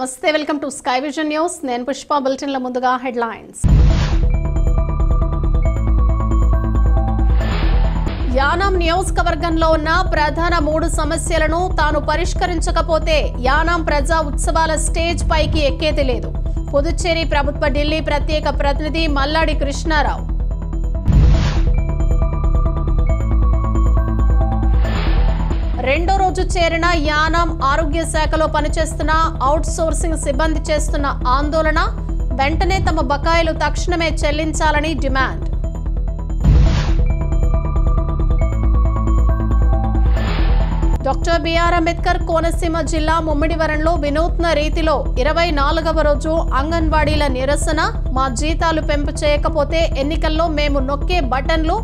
నమస్తే welcome to sky vision news నేను పుష్ప బులెటిన్ల ముందుగా హెడ్లైన్స్ యానాం నియోజకవర్గంలో ఉన్న ప్రధాన 3 సమస్యలను తాను పరిష్కరించకపోతే యానాం ప్రజా ఉత్సవాల స్టేజ్ పైకి ఎక్కేది లేదు పుదుచ్చేరి ప్రభుత్వ ఢిల్లీ ప్రత్యేక ప్రతినిధి మల్లాడి కృష్ణారావు రెండో రోజు చేరిన యానాం ఆరోగ్య శాఖలో పనిచేస్తున్న అవుట్ సోర్సింగ్ సిబ్బంది చేస్తున్న ఆందోళన వెంటనే తమ బకాయిలు తక్షణమే చెల్లించాలని demand doctor B R Ambedkar Konaseema జిల్లా ముమ్మిడివరంలో వినూత్న రీతిలో 24వ రోజు అంగన్వాడీల నిరసన మా జీతాలు పెంపు చేయకపోతే ఎన్నికల్లో మేము నొక్కే బటన్లు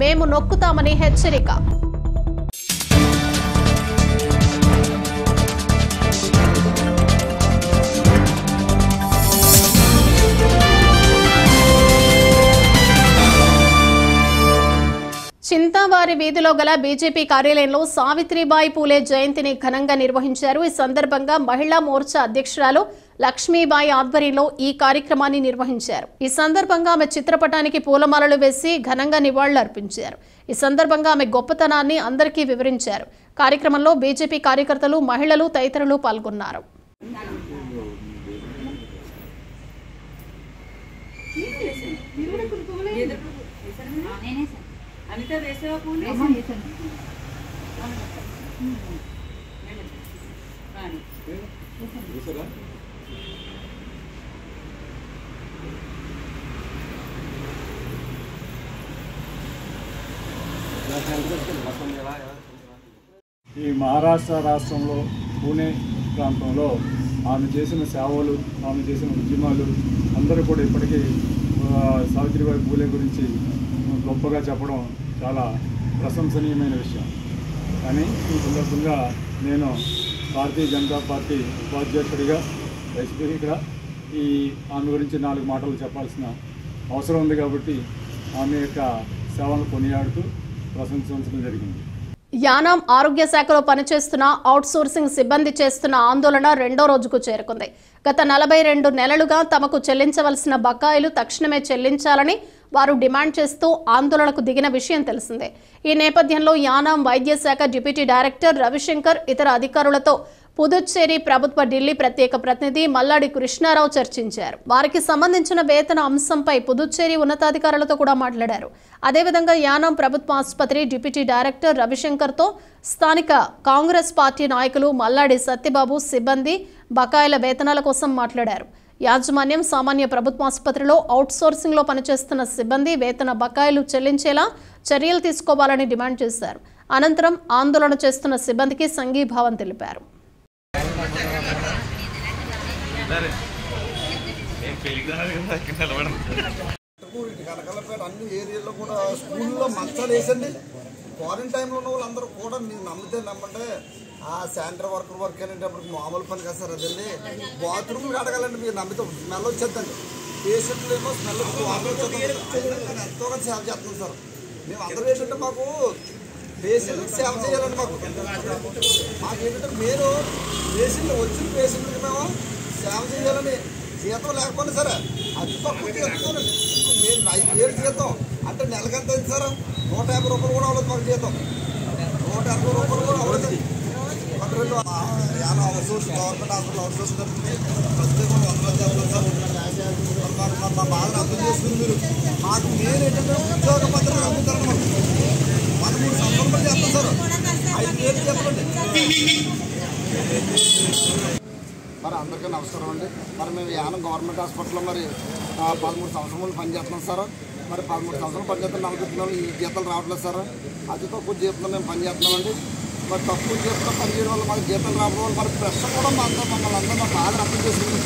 మేము నొక్కుతామని హెచ్చరిక చింతావారి వీధిలో గల బీజేపీ కార్యాలయంలో సావిత్రిబాయి పూలే జయంతిని ఘనంగా నిర్వహించారు. ఈ సందర్భంగా మహిళా మోర్చా అధ్యక్షురాలు లక్ష్మీబాయి ఆధ్వర్యంలో ఈ కార్యక్రమాన్ని నిర్వహించారు. ఈ సందర్భంగా ఆమె చిత్రపటానికి పూలమాలలు వేసి ఘనంగా నివాళులు అర్పించారు. ఈ సందర్భంగా ఆమె గొప్పతనాన్ని అందరికీ వివరించారు. కార్యక్రమంలో బీజేపీ కార్యకర్తలు, మహిళలు తదితరులు పాల్గొన్నారు. अनिता वैसे वो कौन है? ఈ మహారాష్ట్ర రాష్ట్రంలో పూణే ప్రాంతంలో ఆమె చేసిన సేవలు, ఆమె చేసిన ఉద్యమాలు అందరూ కూడా ఇప్పటికీ సావిత్రిబాయి పూలే గురించి గొప్పగా చెప్పడం చాలా ప్రశంసనీయమైన విషయం. కానీ ఈ సందర్భంగా నేను భారతీయ జనతా పార్టీ ఉపాధ్యక్షుడిగా వైస్పీగా ఆమె గురించి 4 మాటలు చెప్పాల్సిన అవసరం ఉంది కాబట్టి ఆమె యొక్క సేవలను కొనియాడుతూ ప్రశంసించడం జరిగింది. యానాం ఆరోగ్య శాఖలో పనిచేస్తున్న అవుట్ సోర్సింగ్ సిబ్బంది చేస్తున్న ఆందోళన రెండో రోజుకు చేరుకుంది. గత 42 నెలలుగా తమకు చెల్లించవలసిన బకాయిలు తక్షణమే చెల్లించాలని వారు డిమాండ్ చేస్తూ ఆందోళనకు దిగిన విషయం తెలిసిందే. ఈ నేపథ్యంలో యానాం వైద్య శాఖ డిప్యూటీ డైరెక్టర్ రవిశంకర్ ఇతర అధికారులతో పుదుచ్చేరి ప్రభుత్వ ఢిల్లీ ప్రత్యేక ప్రతినిధి మల్లాడి కృష్ణారావు చర్చించారు. వారికి సంబంధించిన వేతన అంశంపై పుదుచ్చేరి ఉన్నతాధికారులతో కూడా మాట్లాడారు. అదేవిధంగా యానాం ప్రభుత్వ ఆసుపత్రి డిప్యూటీ డైరెక్టర్ రవిశంకర్తో స్థానిక కాంగ్రెస్ పార్టీ నాయకులు మల్లాడి సత్యబాబు సిబ్బంది బకాయిల వేతనాల కోసం మాట్లాడారు. యాజమాన్యం సామాన్య ప్రభుత్వ ఆసుపత్రిలో అవుట్ సోర్సింగ్లో పనిచేస్తున్న సిబ్బంది వేతన బకాయిలు చెల్లించేలా చర్యలు తీసుకోవాలని డిమాండ్ చేశారు. అనంతరం ఆందోళన చేస్తున్న సిబ్బందికి సంఘీభావం తెలిపారు. అన్ని ఏరియాలో కూడా స్కూల్లో మంచాలు వేసండి. క్వారంటైన్లో ఉన్న వాళ్ళందరూ కూడా మీరు నమ్మంటే ఆ శానిటరీ వర్క్ అనేటప్పుడు మామూలు పని కదా సార్. అదండి బాత్రూమ్లు అడగాలండి. మీరు నమ్మితే స్మెల్ వచ్చేద్దండి. పేషెంట్లు ఏమో స్మెల్ ఎంతోగా సేవ చేస్తున్నాం సార్. మేము అందరూ ఏంటంటే మాకు పేషెంట్కి సేవ చేయాలండి. మాకు ఏంటంటే మీరు వచ్చిన పేషెంట్కి మేము సేవ చేయాలని జీతం లేకపోయినా సరే అతి తక్కువ తీసుకోనండి. మీరు 5,000 జీతం అంటే నెలకంత అయింది సార్. 150 రూపాయలు కూడా అవ్వలేదు మాకు జీతం. 150 రూపాయలు కూడా అవ్వలేదు. అవుట్సోర్స్ గవర్నమెంట్ హాస్పిటల్ అవుట్సోర్స్ ప్రత్యేకంగా 100 చేస్తారు సార్. మా బాధను అర్థం చేసుకుని మీరు మాకు నేను ఏంటంటే ఉద్యోగ పత్రాలు అమ్ముతారు. మనం 3 సంవత్సరాలు చేస్తాం సార్. 5,000 చెప్పండి. మరి అందరికీ నమస్కారం అండి. మరి మేము యానం గవర్నమెంట్ హాస్పిటల్లో మరి 13 సంవత్సరాలు పనిచేస్తున్నాం సార్. మరి 13 సంవత్సరాలు పనిచేస్తున్నాం. నలుగుతున్నాం ఈ జీతాలు రావట్లేదు సార్. అతి తక్కువ జీతంలో మేము పనిచేస్తున్నామండి. మరి తక్కువ జీతంలో పనిచేయడం వల్ల మాకు జీతాలు రావడం వల్ల మరి ప్రెస్ కూడా మమ్మల్ని అందరూ మా బాధను అర్థం చేసుకుంది.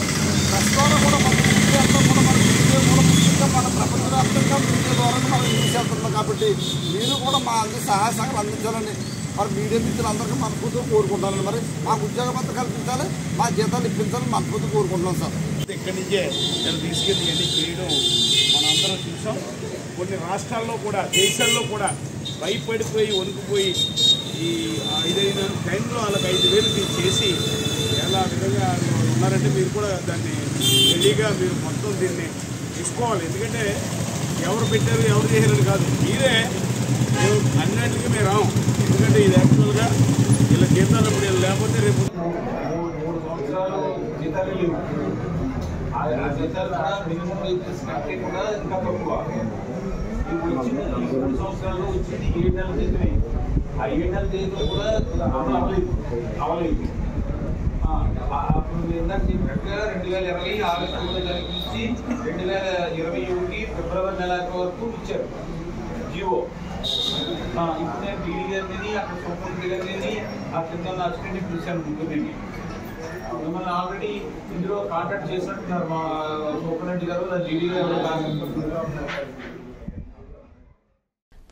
ప్రెస్ ద్వారా కూడా మన మీడియా అంతా కూడా మన మీడియా కూడా ముఖ్యంగా మన ప్రపంచవ్యాప్తంగా మీడియా ద్వారా మనం న్యూస్ వెళ్తున్నాం కాబట్టి మీరు కూడా మా అందరి సహాయ సహకారాలు అందించాలండి. మరి మీడియా మిత్రులందరికీ మనస్ఫూర్తిగా కోరుకుంటానండి. మరి మాకు ఉద్యోగ భద్రత కల్పించాలి, మా జీతాలు ఇప్పించాలని మనస్ఫూర్తిగా కోరుకుంటున్నాం సార్. ఇక్కడి నుంచే నేను తీసుకెళ్ళి ఇవన్నీ చేయడం మనందరం చూసాం. కొన్ని రాష్ట్రాల్లో కూడా దేశాల్లో కూడా భయపడిపోయి వణుకుపోయి ఈ 5 టైంలో వాళ్ళకి 5,000 చేసి ఎలా విధంగా ఉన్నారంటే మీరు కూడా దాన్ని రెడీగా మీరు మొత్తం దీన్ని తీసుకోవాలి. ఎందుకంటే ఎవరు పెట్టారు ఎవరు చేశారని కాదు, మీరే అన్నింటికి మేము రాము. ఎందుకంటే ఇది యాక్చువల్గా ఇలా జీతాలు ఇప్పుడు లేకపోతే రేపు 3 సంవత్సరాలు జీతాలు లేవు. ఆ జీతాలు కూడా మినిమం వేజెస్ కంటే కూడా ఇంకా తక్కువ. ఇప్పుడు వచ్చింది 3 సంవత్సరాలు వచ్చింది 7 నెలల జీతమే. ఆ 7 నెలల జీతం కూడా అవ్వలేదు. అప్పుడు ఇందాక చెప్పినట్టుగా 2020 ఆగస్టు 1 తారీఖు నుంచి 2021 ఫిబ్రవరి నెల వరకు ఇచ్చారు జీవో. ఇప్పుడు నేను డీడీ గారిని అక్కడ సూపరింటెండెంట్ గారిని ఆ కింద అసిస్టెంట్ని పిలిచాను ముగ్గురిని. మిమ్మల్ని ఆల్రెడీ ఇందులో కాంటాక్ట్ చేసినట్టున్నారు మా సూపరింటెండెంట్ గారు, డీడీ గారు.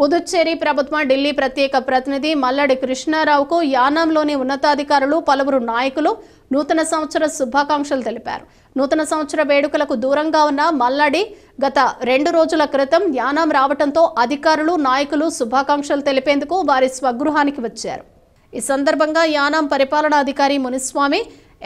పుదుచ్చేరి ప్రభుత్వ ఢిల్లీ ప్రత్యేక ప్రతినిధి మల్లడి కృష్ణారావుకు యానాంలోని ఉన్నతాధికారులు పలువురు నాయకులు నూతన సంవత్సర శుభాకాంక్షలు తెలిపారు. నూతన సంవత్సర వేడుకలకు దూరంగా ఉన్న మల్లడి గత 2 రోజుల క్రితం యానాం రావడంతో అధికారులు నాయకులు శుభాకాంక్షలు తెలిపేందుకు వారి స్వగృహానికి వచ్చారు. ఈ సందర్భంగా యానాం పరిపాలనాధికారి Muniswami,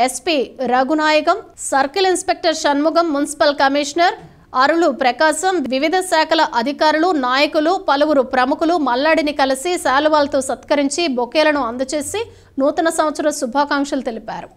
SP Raghunayakam, circle inspector Shanmugam, municipal commissioner Arulu Prakasam, వివిధ శాఖల అధికారులు, నాయకులు, పలువురు ప్రముఖులు మల్లాడిని కలిసి శాలువాలతో సత్కరించి బొకేలను అందజేసి నూతన సంవత్సర శుభాకాంక్షలు తెలిపారు.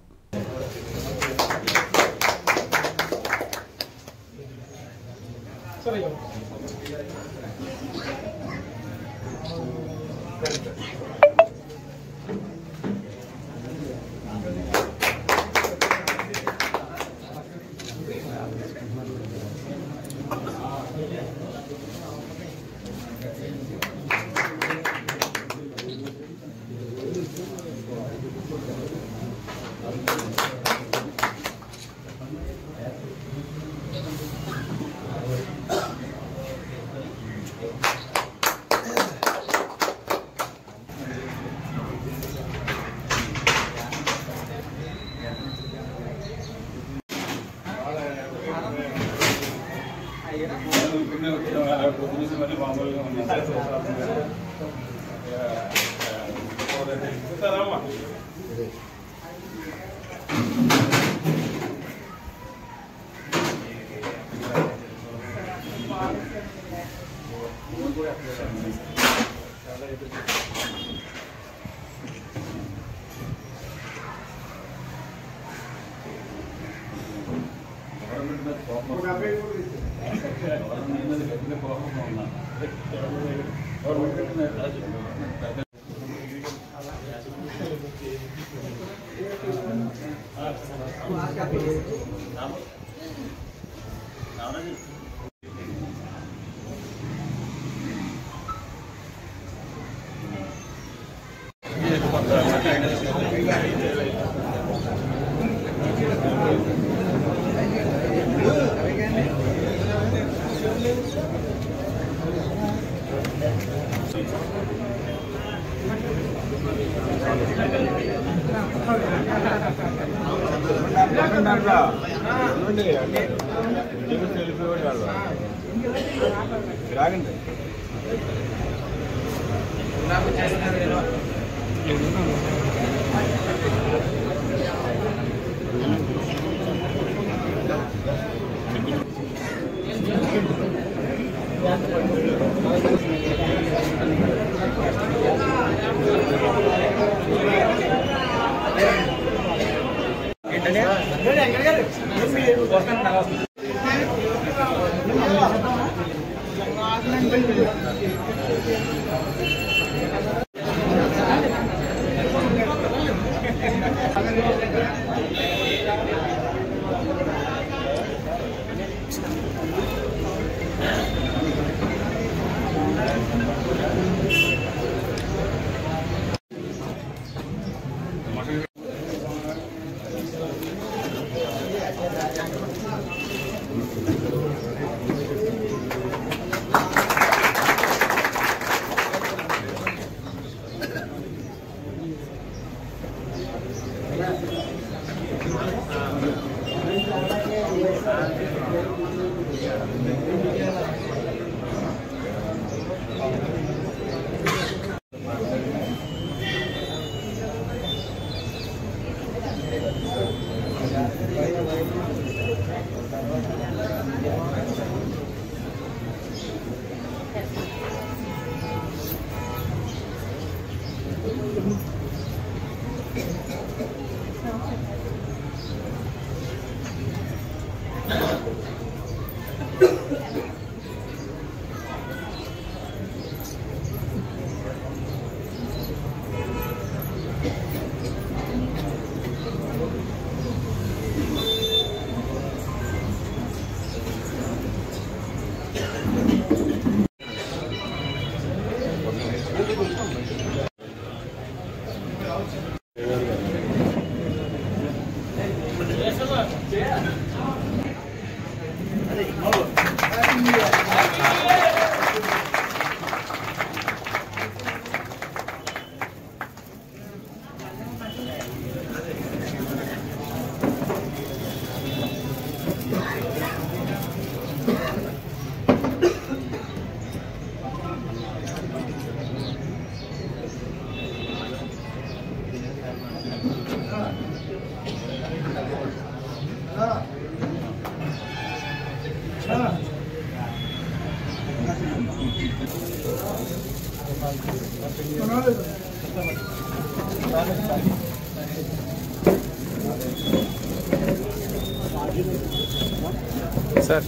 సార్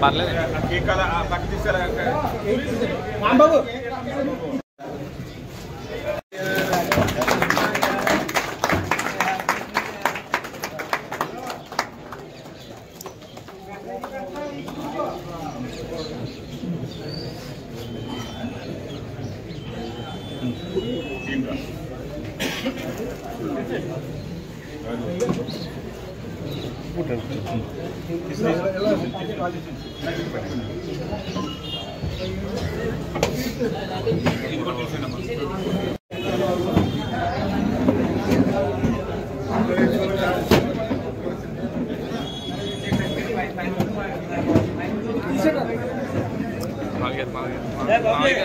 పర్లేదు పక్క తీసుకురా బాబు.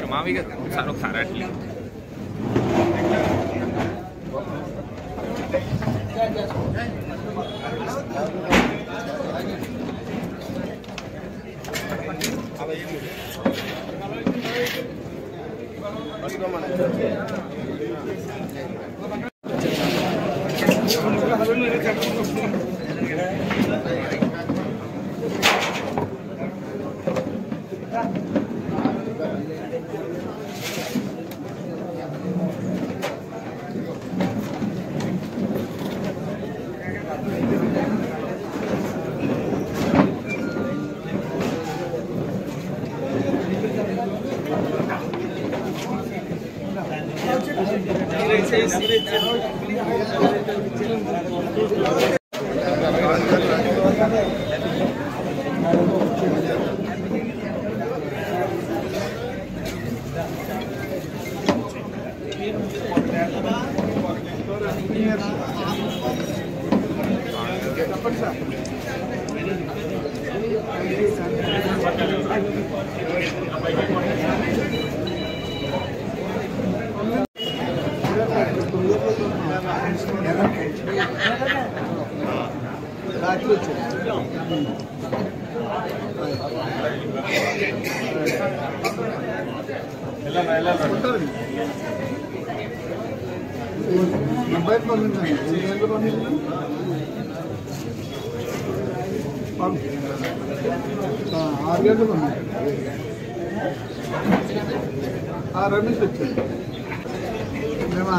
మావి గారు సార్ ఒకసారి అట్లే రమేష్ వచ్చాడు మేము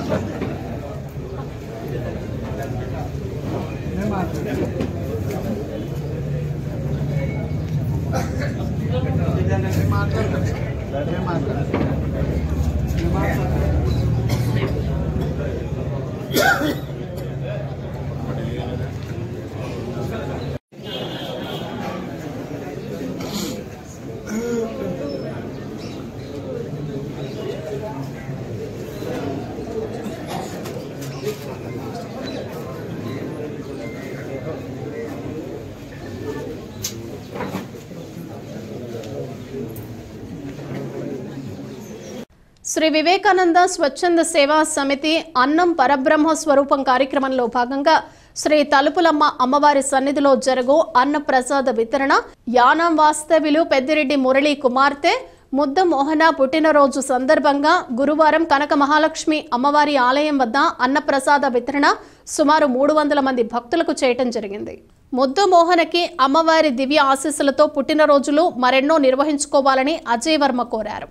శ్రీ వివేకానంద స్వచ్ఛంద సేవా సమితి అన్నం పరబ్రహ్మ స్వరూపం కార్యక్రమంలో భాగంగా శ్రీ తలుపులమ్మ అమ్మవారి సన్నిధిలో జరుగు అన్న ప్రసాద వితరణ యానాం వాస్తవ్యులు పెద్దిరెడ్డి మురళీ కుమార్తె ముద్ద మోహన పుట్టినరోజు సందర్భంగా గురువారం కనక మహాలక్ష్మి అమ్మవారి ఆలయం వద్ద అన్నప్రసాద వితరణ సుమారు 300 మంది భక్తులకు చేయటం జరిగింది. ముద్దు మోహనకి అమ్మవారి దివ్య ఆశీస్సులతో పుట్టినరోజులు మరెన్నో నిర్వహించుకోవాలని అజయ్ వర్మ కోరారు.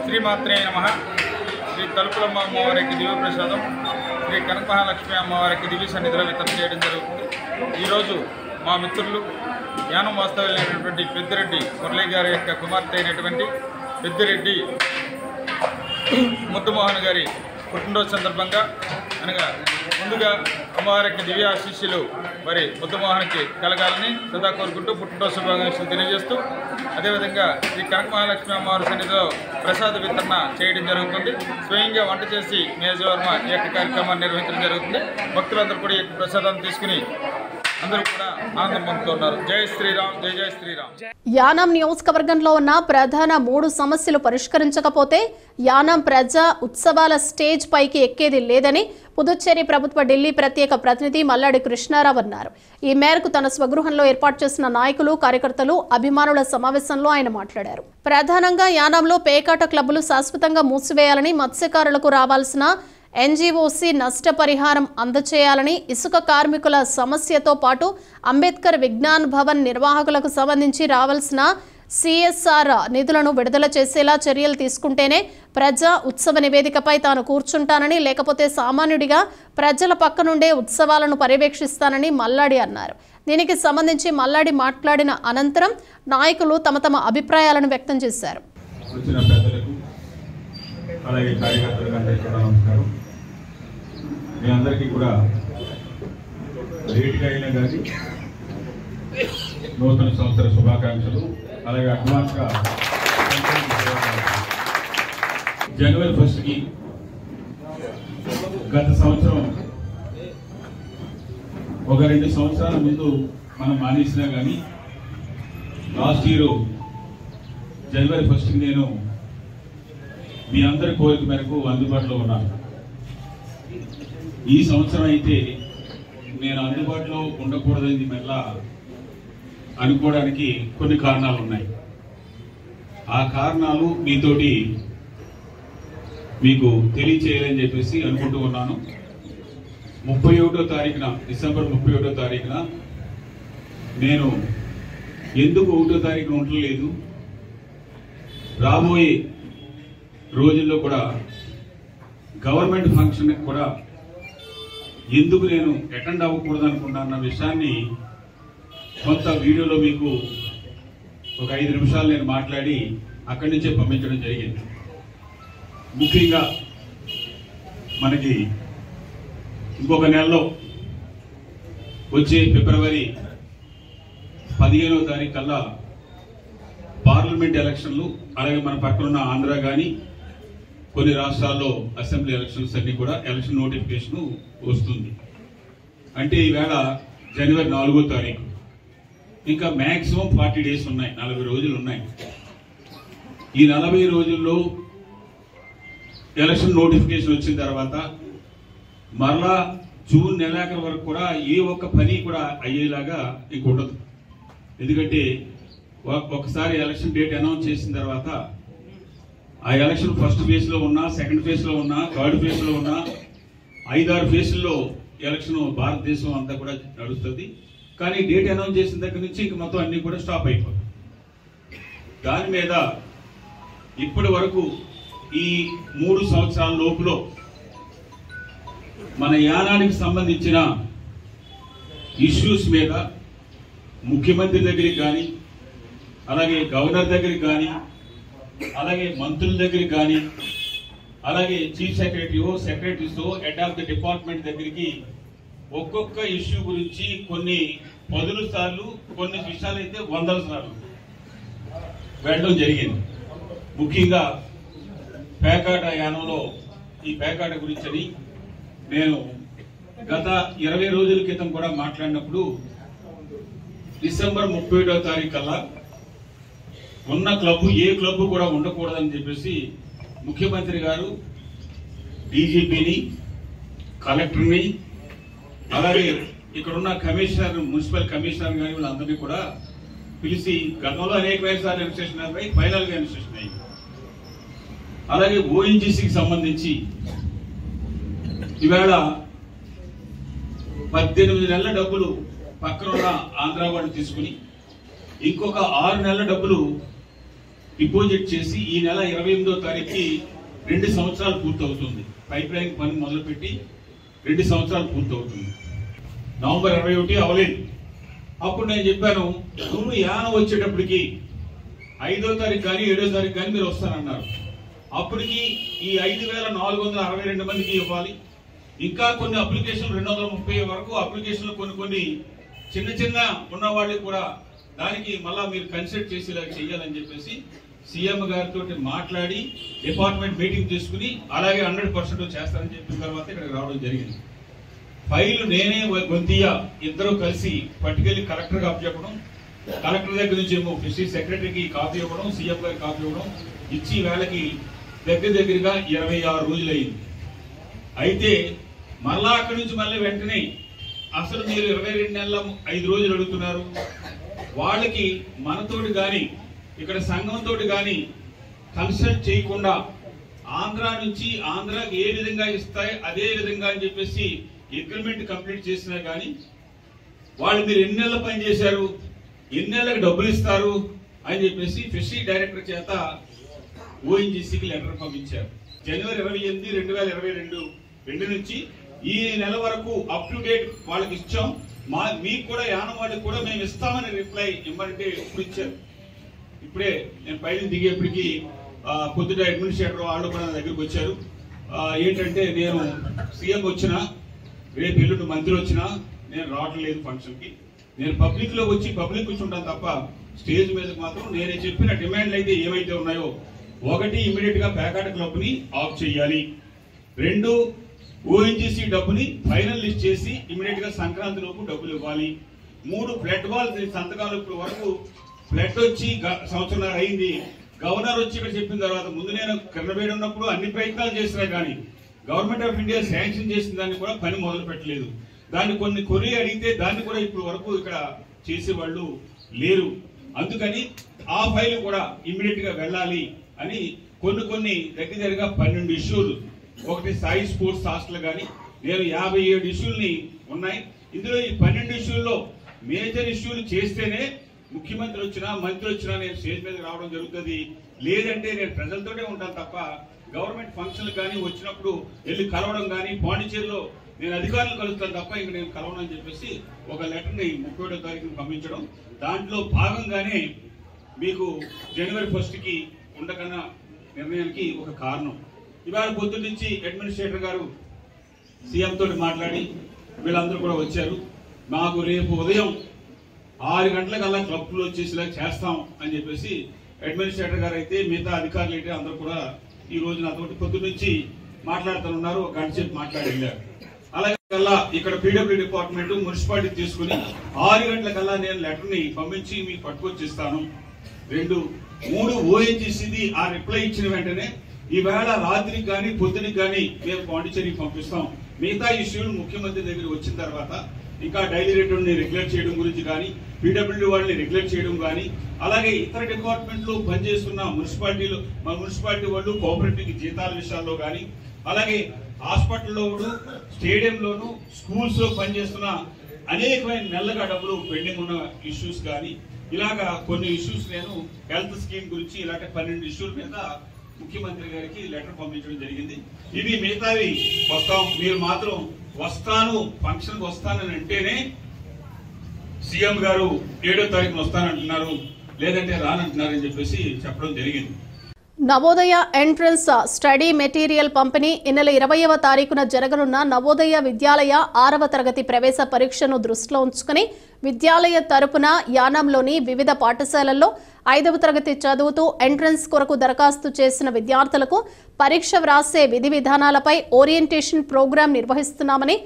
శ్రీమాత్రే నమః. శ్రీ తలుపులమ్మ అమ్మవారికి దివ్య ప్రసాదం శ్రీ కనక మహాలక్ష్మి అమ్మవారికి దివ్య సన్నిధిలో వితరణ చేయడం జరుగుతుంది. ఈరోజు మా మిత్రులు యానం వాస్తవ్యులైనటువంటి పెద్దిరెడ్డి మురళీ గారి యొక్క కుమార్తె అయినటువంటి పెద్దిరెడ్డి ముద్దుమోహన్ గారి పుట్టినరోజు సందర్భంగా అనగా ముందుగా అమ్మవారికి దివ్య ఆశీస్సులు మరి ముద్దుమోహన్కి కలగాలని సదా కోరుకుంటూ పుట్టినరోజు శుభాకాంక్షలు తెలియజేస్తూ అదేవిధంగా శ్రీ కనక మహాలక్ష్మి అమ్మవారి సన్నిధిలో ప్రసాద వితరణ చేయడం జరుగుతుంది. స్వయంగా వంట చేసి మేజవర్మ ఈ యొక్క కార్యక్రమాన్ని నిర్వహించడం జరుగుతుంది. భక్తులందరూ కూడా ఈ యొక్క ప్రసాదాన్ని తీసుకుని అందరూ కూడా ఆనందం పొందుతున్నారు. జై శ్రీరామ్, జై జై శ్రీరామ్. యానాం నియోజకవర్గంలో ఉన్న ప్రధాన 3 సమస్యలు పరిష్కరించకపోతే యానాం ప్రజా ఉత్సవాల స్టేజ్ పైకి ఎక్కేది లేదని పుదుచ్చేరి ప్రభుత్వ ఢిల్లీ ప్రత్యేక ప్రతినిధి మల్లాడి కృష్ణారావు అన్నారు. ఈ మేరకు తన స్వగృహంలో ఏర్పాటు చేసిన నాయకులు, కార్యకర్తలు, అభిమానుల సమావేశంలో ఆయన మాట్లాడారు. ప్రధానంగా యానాంలో పేకాట క్లబ్బులు శాశ్వతంగా మూసివేయాలని, మత్స్యకారులకు రావాల్సిన ఎన్జీఓసీ నష్టపరిహారం అందచేయాలని, ఇసుక కార్మికుల సమస్యతో పాటు అంబేద్కర్ విజ్ఞాన్ భవన్ నిర్వాహకులకు సంబంధించి రావాల్సిన సిఎస్ఆర్ నిధులను విడుదల చేసేలా చర్యలు తీసుకుంటేనే ప్రజా ఉత్సవ నివేదికపై తాను కూర్చుంటానని, లేకపోతే సామాన్యుడిగా ప్రజల పక్క నుండే ఉత్సవాలను పర్యవేక్షిస్తానని మల్లాడి అన్నారు. దీనికి సంబంధించి మల్లాడి మాట్లాడిన అనంతరం నాయకులు తమ తమ అభిప్రాయాలను వ్యక్తం చేశారు. అలాగే కార్యకర్తలకు అందరికీ కూడా నమస్కారం. మీ అందరికీ కూడా లేట్గా అయినా కానీ నూతన సంవత్సర శుభాకాంక్షలు. అలాగే అడ్వాన్స్గా జనవరి 1కి గత సంవత్సరం ఒక 2 సంవత్సరాల ముందు మనం మానేసినా కానీ లాస్ట్ ఇయర్ జనవరి 1కి నేను మీ అందరి కోరిక మేరకు అందుబాటులో ఉన్నాను. ఈ సంవత్సరం అయితే నేను అందుబాటులో ఉండకూడదని మళ్ళా అనుకోవడానికి కొన్ని కారణాలు ఉన్నాయి. ఆ కారణాలు మీతోటి మీకు తెలియచేయాలని చెప్పేసి అనుకుంటూ ఉన్నాను. 31వ తారీఖున, డిసెంబర్ 31వ తారీఖున నేను ఎందుకు 1వ తారీఖున ఉండలేదు, రాబోయే రోజుల్లో కూడా గవర్నమెంట్ ఫంక్షన్ కూడా ఎందుకు నేను అటెండ్ అవ్వకూడదు అనుకున్నా విషయాన్ని కొంత వీడియోలో మీకు ఒక 5 నిమిషాలు నేను మాట్లాడి అక్కడి నుంచే పంపించడం జరిగింది. ముఖ్యంగా మనకి ఇంకొక నెలలో వచ్చే ఫిబ్రవరి 15వ తారీఖు కల్లా పార్లమెంట్ ఎలక్షన్లు, అలాగే మన పక్కనున్న ఆంధ్ర కానీ కొన్ని రాష్ట్రాల్లో అసెంబ్లీ ఎలక్షన్స్ అన్ని కూడా ఎలక్షన్ నోటిఫికేషన్ వస్తుంది. అంటే ఈవేళ జనవరి 4వ తారీఖు, ఇంకా మ్యాక్సిమం 40 డేస్ ఉన్నాయి, 40 రోజులు ఉన్నాయి. ఈ 40 రోజుల్లో ఎలక్షన్ నోటిఫికేషన్ వచ్చిన తర్వాత మరలా జూన్ నెలాఖరు వరకు కూడా ఏ ఒక్క పని కూడా అయ్యేలాగా ఇంకొండదు. ఎందుకంటే ఒకసారి ఎలక్షన్ డేట్ అనౌన్స్ చేసిన తర్వాత ఆ ఎలక్షన్ ఫస్ట్ ఫేజ్ లో ఉన్నా, సెకండ్ ఫేజ్ లో ఉన్నా, థర్డ్ ఫేజ్ లో ఉన్నా, 5-6 ఫేజ్ల్లో ఎలక్షన్ భారతదేశం అంతా కూడా నడుస్తుంది. కానీ డేట్ అనౌన్స్ చేసిన దగ్గర నుంచి ఇంక మొత్తం అన్ని కూడా స్టాప్ అయిపోతుంది. దాని మీద ఇప్పటి వరకు ఈ 3 సంవత్సరాల లోపులో మన యానానికి సంబంధించిన ఇష్యూస్ మీద ముఖ్యమంత్రి దగ్గరికి కానీ, అలాగే గవర్నర్ దగ్గరికి కానీ, అలాగే మంత్రుల దగ్గరికి కానీ, అలాగే chief secretaries head of the department దగ్గరికి ఒక్కొక్క ఇష్యూ గురించి కొన్ని 10 సార్లు, కొన్ని విషయాలు అయితే 100 సార్లు వెళ్ళడం జరిగింది. ముఖ్యంగా పేకాట యానంలో ఈ పేకాట గురించి నేను గత 20 రోజుల క్రితం కూడా మాట్లాడినప్పుడు డిసెంబర్ 31వ తారీఖు కల్లా ఉన్న క్లబ్ ఏ క్లబ్ కూడా ఉండకూడదని చెప్పేసి ముఖ్యమంత్రి గారు డీజీపీని, కలెక్టర్ని, అలాగే ఇక్కడున్న కమిషనర్, మున్సిపల్ కమిషనర్ గాని వీళ్ళందరినీ కూడా పిలిచి గతంలో అనేకమైన సార్లు ఇన్స్ట్రక్షన్ అయ్యి ఫైనల్ గా ఇన్స్ట్రక్షన్ అయ్యి, అలాగే ఓఎన్జీసీకి సంబంధించి ఇవాళ 18 నెలల డబ్బులు పక్కన ఉన్న ఆంధ్ర వాళ్ళు తీసుకుని ఇంకొక 6 నెలల డబ్బులు డిపాజిట్ చేసి ఈ నెల 28వ తారీఖుకి 2 సంవత్సరాలు పూర్తవుతుంది. పైప్ లైన్ పని మొదలుపెట్టి 2 సంవత్సరాలు పూర్తవుతుంది. నవంబర్ 21 అవలేదు. అప్పుడు నేను చెప్పాను, నువ్వు యానం వచ్చేటప్పటికి 5వ తారీఖు కానీ 7వ తారీఖు కానీ మీరు వస్తానన్నారు. అప్పటికి ఈ 5,462 మందికి ఇవ్వాలి. ఇంకా కొన్ని అప్లికేషన్లు 230 వరకు అప్లికేషన్లు కొన్ని చిన్న ఉన్న వాళ్ళకి కూడా దానికి మళ్ళా మీరు కన్సిడర్ చేసేలా చేయాలని చెప్పేసి సీఎం గారితో మాట్లాడి డిపార్ట్మెంట్ మీటింగ్ తీసుకుని అలాగే 100% చేస్తారని చెప్పిన తర్వాత ఇక్కడికి రావడం జరిగింది. ఫైల్ నేనే గొంతియ ఇద్దరు కలిసి పట్టుకెళ్లి కలెక్టర్ గా అప్పచెప్పడం, కలెక్టర్ దగ్గర నుంచి ఏమో ఫిషరీస్ సెక్రటరీకి కాపీ ఇవ్వడం, సీఎం గారికి కాపీ ఇవ్వడం, ఇచ్చి వేళకి దగ్గరగా 26 రోజులు అయింది. అయితే మళ్ళా అక్కడి నుంచి మళ్ళీ వెంటనే అసలు మీరు 22 నెలల 5 రోజులు అడుగుతున్నారు, వాళ్ళకి మనతోటి గాని ఇక్కడ సంఘంతో గాని కన్సల్ట్ చేయకుండా ఆంధ్రాకి ఏ విధంగా ఇస్తాయి అదే విధంగా అని చెప్పేసి అగ్రిమెంట్ కంప్లీట్ చేసినా గానీ వాళ్ళు మీరు ఎన్ని నెలలు పని చేశారు, ఎన్ని నెలలకు డబ్బులు ఇస్తారు అని చెప్పేసి ఫిషరీ డైరెక్టర్ చేత ఓఎన్జీసీకి లెటర్ పంపించారు. జనవరి 28, 2022 నుంచి ఈ నెల వరకు అప్ టు డేట్ వాళ్ళకి ఇచ్చాం. మీకు కూడా యానం వాళ్ళకి కూడా మేము ఇస్తామని రిప్లై ఇవ్వమంటే ఇప్పుడు ఇచ్చారు. ఇప్పుడే నేను పైన దిగేప్పటికి పొద్దుట అడ్మినిస్ట్రేటర్ వాళ్ళు కూడా నా దగ్గరికి వచ్చారు. ఏంటంటే నేను సీఎం వచ్చినా రేపు ఎల్లుండి మంత్రి వచ్చినా నేను రావటం లేదు ఫంక్షన్ కి, నేను పబ్లిక్ లో వచ్చి ఉంటాను తప్ప స్టేజ్ మీదకి మాత్రం నేను చెప్పిన డిమాండ్లు అయితే ఏవైతే ఉన్నాయో, 1 ఇమీడియట్ గా పేకాట క్లబ్ ని ఆఫ్ చేయాలి, 2 ఓఎన్జీసీ డబ్బుని ఫైనల్ లిస్ట్ చేసి ఇమీడియట్ గా సంక్రాంతి లోపు డబ్బులు ఇవ్వాలి, 3 ఫ్లడ్ వాల్ సంతకాలు ఇప్పుడు వరకు ఫ్లడ్ వచ్చి సంవత్సరం అయింది. గవర్నర్ వచ్చి ఇక్కడ చెప్పిన తర్వాత ముందు నేను కర్ణబేడి ఉన్నప్పుడు అన్ని ప్రయత్నాలు చేసినా కానీ గవర్నమెంట్ ఆఫ్ ఇండియా శాంక్షన్ చేసిన దాన్ని కూడా పని మొదలు పెట్టలేదు. దాన్ని కొన్ని కొరి అడిగితే దాన్ని కూడా ఇప్పుడు వరకు ఇక్కడ చేసేవాళ్ళు లేరు. అందుకని ఆ ఫైల్ కూడా ఇమ్మీడియట్ గా వెళ్ళాలి అని కొన్ని దగ్గరగా 12 ఇష్యూలు, ఒకటి సాయి స్పోర్ట్స్ హాస్టల్ గాని నేను 57 ఇష్యూల్ని ఉన్నాయి. ఇందులో ఈ 12 ఇష్యూల్లో మేజర్ ఇష్యూలు చేస్తేనే ముఖ్యమంత్రి వచ్చినా మంత్రి వచ్చినా నేను స్టేజ్ మీద రావడం జరుగుతుంది. లేదంటే నేను ప్రజలతోనే ఉంటాను తప్ప గవర్నమెంట్ ఫంక్షన్లు కానీ వచ్చినప్పుడు వెళ్ళి కలవడం కానీ, పాండిచేరిలో నేను అధికారులు కలుస్తాను తప్ప ఇంక నేను కలవడం అని చెప్పేసి ఒక లెటర్ని 31వ తారీఖున పంపించడం. దాంట్లో భాగంగానే మీకు జనవరి 1కి ఉండకన్నా నిర్ణయానికి ఒక కారణం. ఇవాళ పొద్దున్న నుంచి అడ్మినిస్ట్రేటర్ గారు సీఎం తోటి మాట్లాడి వీళ్ళందరూ కూడా వచ్చారు. మాకు రేపు ఉదయం 6 గంటలకల్లా క్లబ్లో వచ్చేసేలా చేస్తాం అని చెప్పేసి అడ్మినిస్ట్రేటర్ గారు అయితే మిగతా అధికారులు అయితే అందరూ కూడా ఈ రోజు నాతో పొద్దున్న నుంచి మాట్లాడుతున్నారు. ఒక గంట సేపు మాట్లాడి వెళ్ళారు. అలాగే ఇక్కడ పీడబ్ల్యూ డిపార్ట్మెంట్ మున్సిపాలిటీ తీసుకుని 6 గంటలకల్లా నేను లెటర్ ని పంపించి మీకు పట్టుకొచ్చిస్తాను. 2, 3 ఓఎన్జీసీది ఆ రిప్లై ఇచ్చిన వెంటనే ఈవేళ రాత్రికి కానీ పొద్దునికి కానీ మేము పాండిచేరికి పంపిస్తాం. మిగతా ఇష్యూలు ముఖ్యమంత్రి దగ్గర వచ్చిన తర్వాత ఇంకా డైలీ రేట్ని రెగ్యులేట్ చేయడం గురించి కానీ, పీడబ్ల్యూ వాళ్ళని రెగ్యులేట్ చేయడం కానీ, అలాగే ఇతర డిపార్ట్మెంట్లు పనిచేస్తున్న మున్సిపాలిటీ వాళ్ళు కోఆపరేటివ్ జీతాల విషయాల్లో కానీ, అలాగే హాస్పిటల్లో స్టేడియంలోను స్కూల్స్ లో పనిచేస్తున్న అనేకమైన నెలలుగా డబ్బులు పెండింగ్ ఉన్న ఇష్యూస్ కానీ ఇలాగా కొన్ని ఇష్యూస్ నేను హెల్త్ స్కీమ్ గురించి ఇలాంటి 12 ఇష్యూల మీద ముఖ్యమంత్రి గారికి లెటర్ పంపించడం జరిగింది. ఇవి మిగతావి వస్తాం, మీరు మాత్రం వస్తాను ఫంక్షన్కి వస్తానని అంటేనే సీఎం గారు 7వ తారీఖున వస్తానంటున్నారు, లేదంటే రానంటున్నారని చెప్పేసి చెప్పడం జరిగింది. నవోదయ ఎంట్రన్స్ స్టడీ మెటీరియల్ పంపిణీ ఈ నెల 20వ తారీఖున జరగనున్న నవోదయ విద్యాలయ 6వ తరగతి ప్రవేశ పరీక్షను దృష్టిలో ఉంచుకుని విద్యాలయ తరపున యానంలోని వివిధ పాఠశాలల్లో 5వ తరగతి చదువుతూ ఎంట్రన్స్ కొరకు దరఖాస్తు చేసిన విద్యార్థులకు పరీక్ష వ్రాసే విధి విధానాలపై ఓరియంటేషన్ ప్రోగ్రాం నిర్వహిస్తున్నామని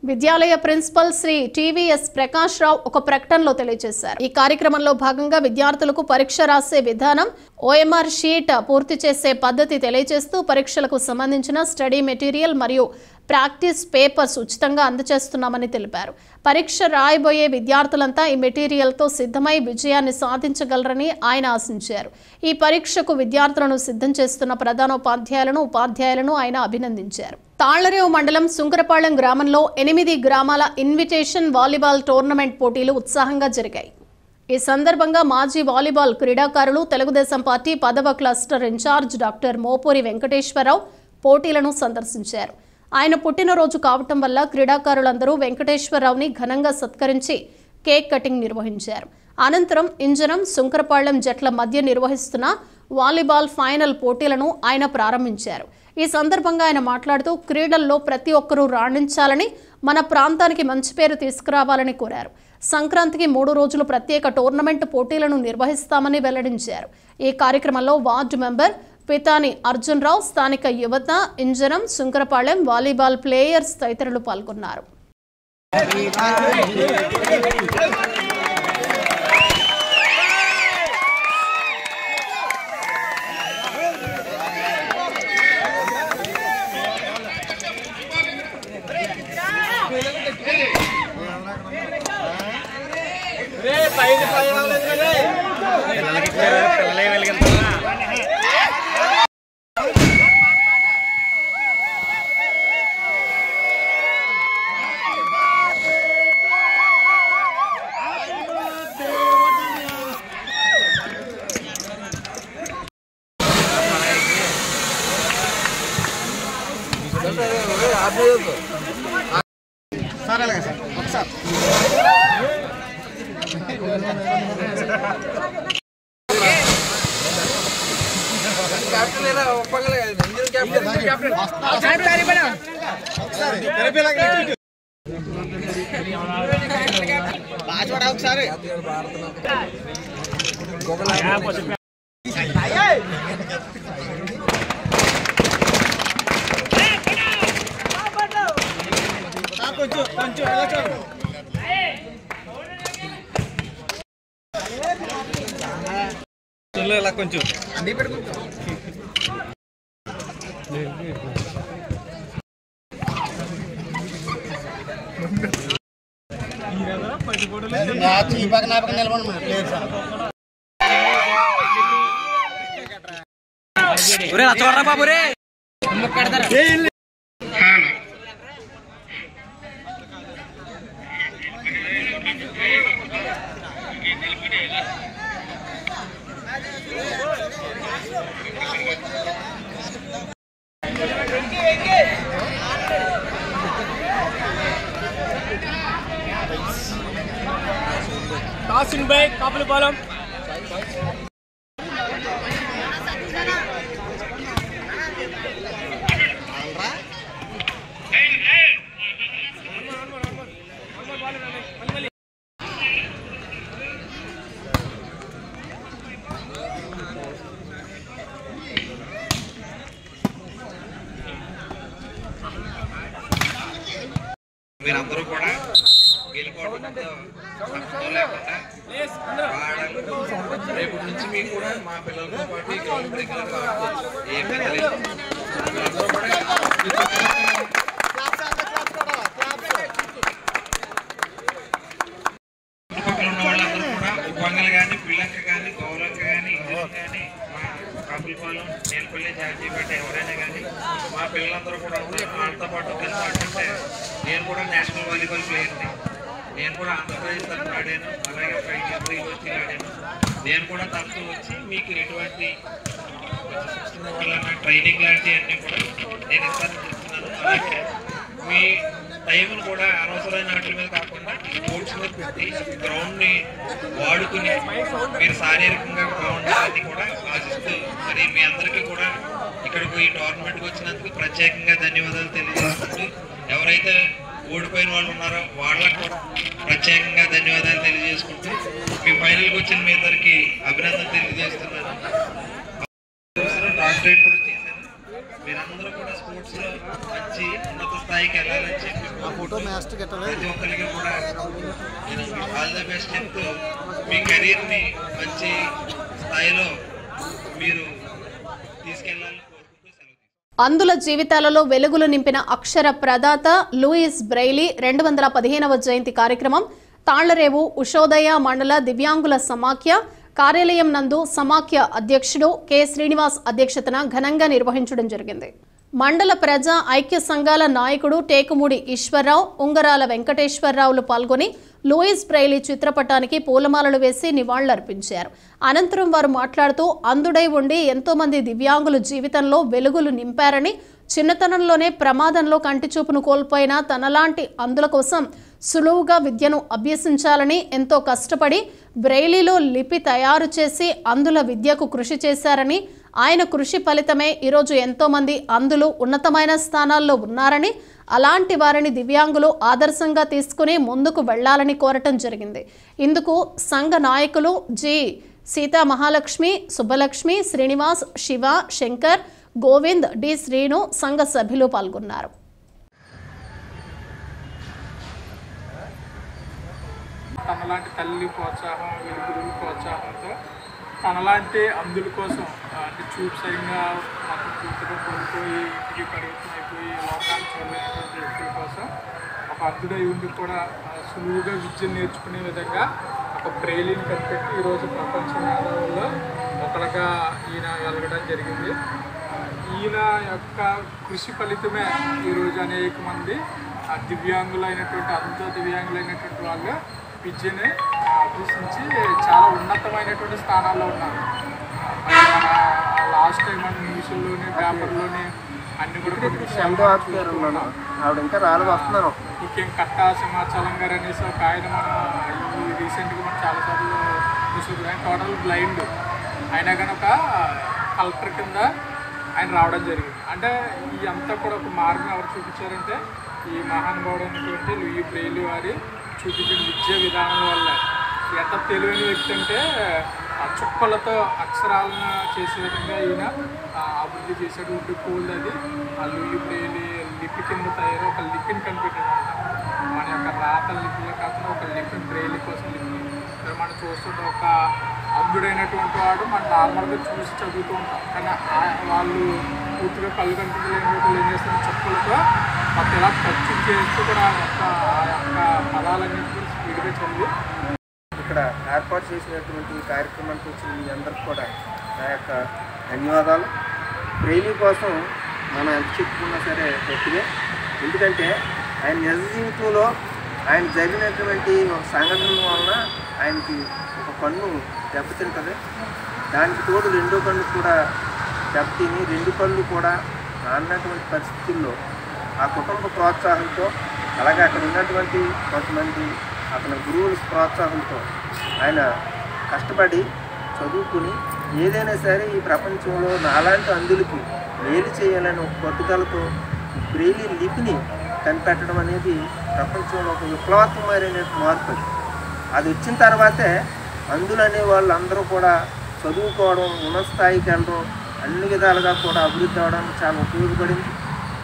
విద్యాలయ ప్రిన్సిపల్ శ్రీ టీవీఎస్ ప్రకాష్ రావు ఒక ప్రకటనలో తెలియజేశారు. ఈ కార్యక్రమంలో భాగంగా విద్యార్థులకు పరీక్ష రాసే విధానం, ఓఎంఆర్ షీట్ పూర్తి చేసే పద్ధతి తెలియజేస్తూ పరీక్షలకు సంబంధించిన స్టడీ మెటీరియల్ మరియు ప్రాక్టీస్ పేపర్స్ ఉచితంగా అందజేస్తున్నామని తెలిపారు. పరీక్ష రాయబోయే విద్యార్థులంతా ఈ మెటీరియల్తో సిద్ధమై విజయాన్ని సాధించగలరని ఆయన ఆశించారు. ఈ పరీక్షకు విద్యార్థులను సిద్ధం చేస్తున్న ప్రధానోపాధ్యాయులను, ఉపాధ్యాయులను ఆయన అభినందించారు. తాళ్లరేవు మండలం సుంకరపాళెం గ్రామంలో 8 గ్రామాల ఇన్విటేషన్ వాలీబాల్ టోర్నమెంట్ పోటీలు ఉత్సాహంగా జరిగాయి. ఈ సందర్భంగా మాజీ వాలీబాల్ క్రీడాకారులు, తెలుగుదేశం పార్టీ 10వ cluster incharge doctor Mopuri Venkateswararao పోటీలను సందర్శించారు. ఆయన పుట్టినరోజు కావటం వల్ల క్రీడాకారులందరూ వెంకటేశ్వరరావుని ఘనంగా సత్కరించి కేక్ కటింగ్ నిర్వహించారు. అనంతరం ఇంజనం, సుంకరపాళెం జట్ల మధ్య నిర్వహిస్తున్న వాలీబాల్ ఫైనల్ పోటీలను ఆయన ప్రారంభించారు. ఈ సందర్భంగా ఆయన మాట్లాడుతూ క్రీడల్లో ప్రతి ఒక్కరూ రాణించాలని, మన ప్రాంతానికి మంచి పేరు తీసుకురావాలని కోరారు. సంక్రాంతికి 3 రోజులు ప్రత్యేక టోర్నమెంట్ పోటీలను నిర్వహిస్తామని వెల్లడించారు. ఈ కార్యక్రమంలో వార్డు మెంబర్ పితాని అర్జున్ రావు, స్థానిక యువత, ఇంజనం, సుంకరపాళెం వాలీబాల్ ప్లేయర్స్ తదితరులు పాల్గొన్నారు. కొంచెం బాబు రే Tossing back, couple ball. మీరందరూ కూడా గెలుపోవడంతో లేకుండా రేపు నుంచి మీకు కూడా మా పిల్లలతో పాటు గ్రౌండ్ రెగ్యులర్గా ఆడుకోవచ్చు. ఏ పిల్లలు చుట్టుపక్కల ఉన్న వాళ్ళందరూ కూడా ఉప్పంగలు కానీ, పిల్లక్క కానీ, గౌరక్క కానీ, ఇంజనం కానీ, మా కాపులపాలెం, నేలపల్లి, జాజీపేట ఎవరైనా కానీ మా పిల్లలందరూ కూడా వాళ్ళతో పాటు కలిసి ఆడుతుంటే నేను కూడా నేషనల్ వాలీబాల్ ప్లేయర్ని. నేను కూడా ఆంధ్రప్రదేశ్ తరఫున ఆడాను, అలాగే ఒక యూనివర్సిటీ ఆడాను. నేను కూడా తరచూ వచ్చి మీకు ఎటువంటి ట్రైనింగ్ లాంటివన్నీ కూడా నేను ఇస్తానని చెప్తున్నాను. అలాగే మీ టైంను కూడా అనవసరమైన వాటి మీద కాకుండా స్పోర్ట్స్ మీద పెట్టి గ్రౌండ్ని వాడుకుని మీరు శారీరకంగా బాగుండాలని కూడా ఆశిస్తూ మరి మీ అందరికీ కూడా ఇక్కడికి ఈ టోర్నమెంట్కి వచ్చినందుకు ప్రత్యేకంగా ధన్యవాదాలు తెలియజేస్తుంటూ ఎవరైతే ఓడిపోయిన వాళ్ళు ఉన్నారో వాళ్ళకు కూడా ప్రత్యేకంగా ధన్యవాదాలు తెలియజేసుకుంటూ మీ ఫైనల్కి వచ్చిన మీ అందరికీ అభినందనలు తెలియజేస్తున్నాను. డాక్టరేట్ కూడా చేశాను. మీరందరూ కూడా స్పోర్ట్స్లో మంచి ఉన్నత స్థాయికి వెళ్ళాలని చెప్పి ప్రతి ఒక్కరికి కూడా నేను ఆల్ ద బెస్ట్ చెప్తూ మీ కెరీర్ని మంచి స్థాయిలో మీరు తీసుకెళ్ళాలని కోరుకుంటూ సెలవు. అందుల జీవితాలలో వెలుగులు నింపిన అక్షర ప్రదాత లూయిస్ బ్రెయిలీ 215వ జయంతి కార్యక్రమం తాళ్లరేవు ఉషోదయ మండల దివ్యాంగుల సమాఖ్య కార్యాలయం నందు సమాఖ్య అధ్యక్షుడు కె శ్రీనివాస్ అధ్యక్షతన ఘనంగా నిర్వహించడం జరిగింది. మండల ప్రజా ఐక్య సంఘాల నాయకుడు టేకుమూడి ఈశ్వరరావు, ఉంగరాల వెంకటేశ్వరరావులు పాల్గొని లూయిస్ బ్రెయిలీ చిత్రపటానికి పూలమాలలు వేసి నివాళులర్పించారు. అనంతరం వారు మాట్లాడుతూ అంధుడై ఉండి ఎంతో మంది దివ్యాంగుల జీవితంలో వెలుగులు నింపారని, చిన్నతనంలోనే ప్రమాదంలో కంటిచూపును కోల్పోయిన తనలాంటి అంధుల కోసం సులువుగా విద్యను అభ్యసించాలని ఎంతో కష్టపడి బ్రెయిలీలో లిపి తయారు చేసి అంధుల విద్యకు కృషి చేశారని, ఆయన కృషి ఫలితమే ఈరోజు ఎంతో మంది అంధులు ఉన్నతమైన స్థానాల్లో ఉన్నారని, అలాంటి వారిని దివ్యాంగులు ఆదర్శంగా తీసుకుని ముందుకు వెళ్లాలని కోరటం జరిగింది. ఇందుకు సంఘ నాయకులు జి సీతా మహాలక్ష్మి, సుబ్బలక్ష్మి, శ్రీనివాస్, శివ, శంకర్, గోవింద్, డి శ్రీను సంఘ సభ్యులు పాల్గొన్నారు. తనలాంటి తల్లి ప్రోత్సాహం, గురువుల ప్రోత్సాహంతో తనలాంటి అంధుల కోసం అంటే చూపు సరిగ్గా మొత్తం పూర్తిగా కోల్పోయి ఇంటికి పరిమితం అయిపోయి లోకాన్ని చూడలేనటువంటి వ్యక్తుల కోసం ఒక అంధుడై ఉండి కూడా సులువుగా విద్య నేర్చుకునే విధంగా ఒక బ్రెయిలీని కనిపెట్టి ఈరోజు ప్రపంచ మేధావుల్లో ఒకరిగా ఈయన వెలగడం జరిగింది. ఈయన యొక్క కృషి ఫలితమే ఈరోజు అనేక మంది దివ్యాంగులైనటువంటి వాళ్ళు విద్యని అభ్యసించి చాలా ఉన్నతమైనటువంటి స్థానాల్లో ఉన్నారు. మన లాస్ట్ టైం మన న్యూస్లోని పేపర్లోని అన్ని కూడా ముఖ్యం కట్టా సింహాచలం గారు అనేసి ఒక ఆయన మన రీసెంట్గా మనం చాలాసార్లు న్యూస్లో ఆయన టోటల్ బ్లైండ్ అయినా కానీ ఒక కలెక్టర్ కింద ఆయన రావడం జరిగింది. అంటే ఈ అంతా కూడా ఒక మార్గం ఎవరు చూపించారంటే ఈ మహానుభావుడు అనేటువంటి లూయి బ్రెయిలీ వారి చూపించిన విద్యా విధానం వల్ల. ఎంత తెలివైన వ్యక్తి అంటే చుక్కలతో అక్షరాలను చేసే విధంగా ఈయన అభివృద్ధి చేశాడు. ఉండి కోల్డ్ అది ఆ లూయి బ్రెయిలీ లిపి కింద తయారు ఒక లిపిని కనిపెట్టాడు. మన యొక్క రాత లిపిలో కాకుండా ఒక లిపి బ్రెయిలీ కోసం లిపి మనం చూస్తుంటే ఒక అంధుడైనటువంటి వాడు మనం నార్మల్గా చూసి చదువుతూ ఉంటాం, కానీ వాళ్ళు పూర్తిగా కళ్ళు కనిపించలేని వాళ్ళు ఏం చేస్తారు చుక్కలతో మొత్తం ఇలా ఖర్చు చేస్తూ కూడా మొత్తం ఆ యొక్క పదాలన్నింటి కూడా స్పీడ్గా చదివి ఇక్కడ ఏర్పాటు చేసినటువంటి కార్యక్రమానికి వచ్చిన మీ అందరికి కూడా నా యొక్క ధన్యవాదాలు. బ్రెయిలీ కోసం మనం ఎంత చెప్పుకున్నా సరే గట్టిగా, ఎందుకంటే ఆయన నిజ జీవితంలో ఆయన జరిగినటువంటి ఒక సంఘటన వలన ఆయనకి ఒక కన్ను దెబ్బతింటుంది. దానికి తోడు రెండో కన్ను కూడా దెబ్బతిని రెండు కళ్ళు కూడా అన్నటువంటి పరిస్థితుల్లో ఆ కుటుంబ ప్రోత్సాహంతో అలాగే అక్కడ ఉన్నటువంటి కొంతమంది అతని గురువుల ప్రోత్సాహంతో ఆయన కష్టపడి చదువుకుని ఏదైనా సరే ఈ ప్రపంచంలో నాలాంటి అంధులకి మేలు చేయాలని ఒక పట్టుదలతో బ్రెయిలీ లిపిని కనిపెట్టడం అనేది ప్రపంచంలో ఒక విప్లవాత్మకమైన మార్పు. అది వచ్చిన తర్వాతే అంధులు అనే వాళ్ళు అందరూ కూడా చదువుకోవడం, ఉన్నత స్థాయికి వెళ్ళడం, అన్ని విధాలుగా కూడా అభివృద్ధి అవడానికి చాలా ఉపయోగపడింది.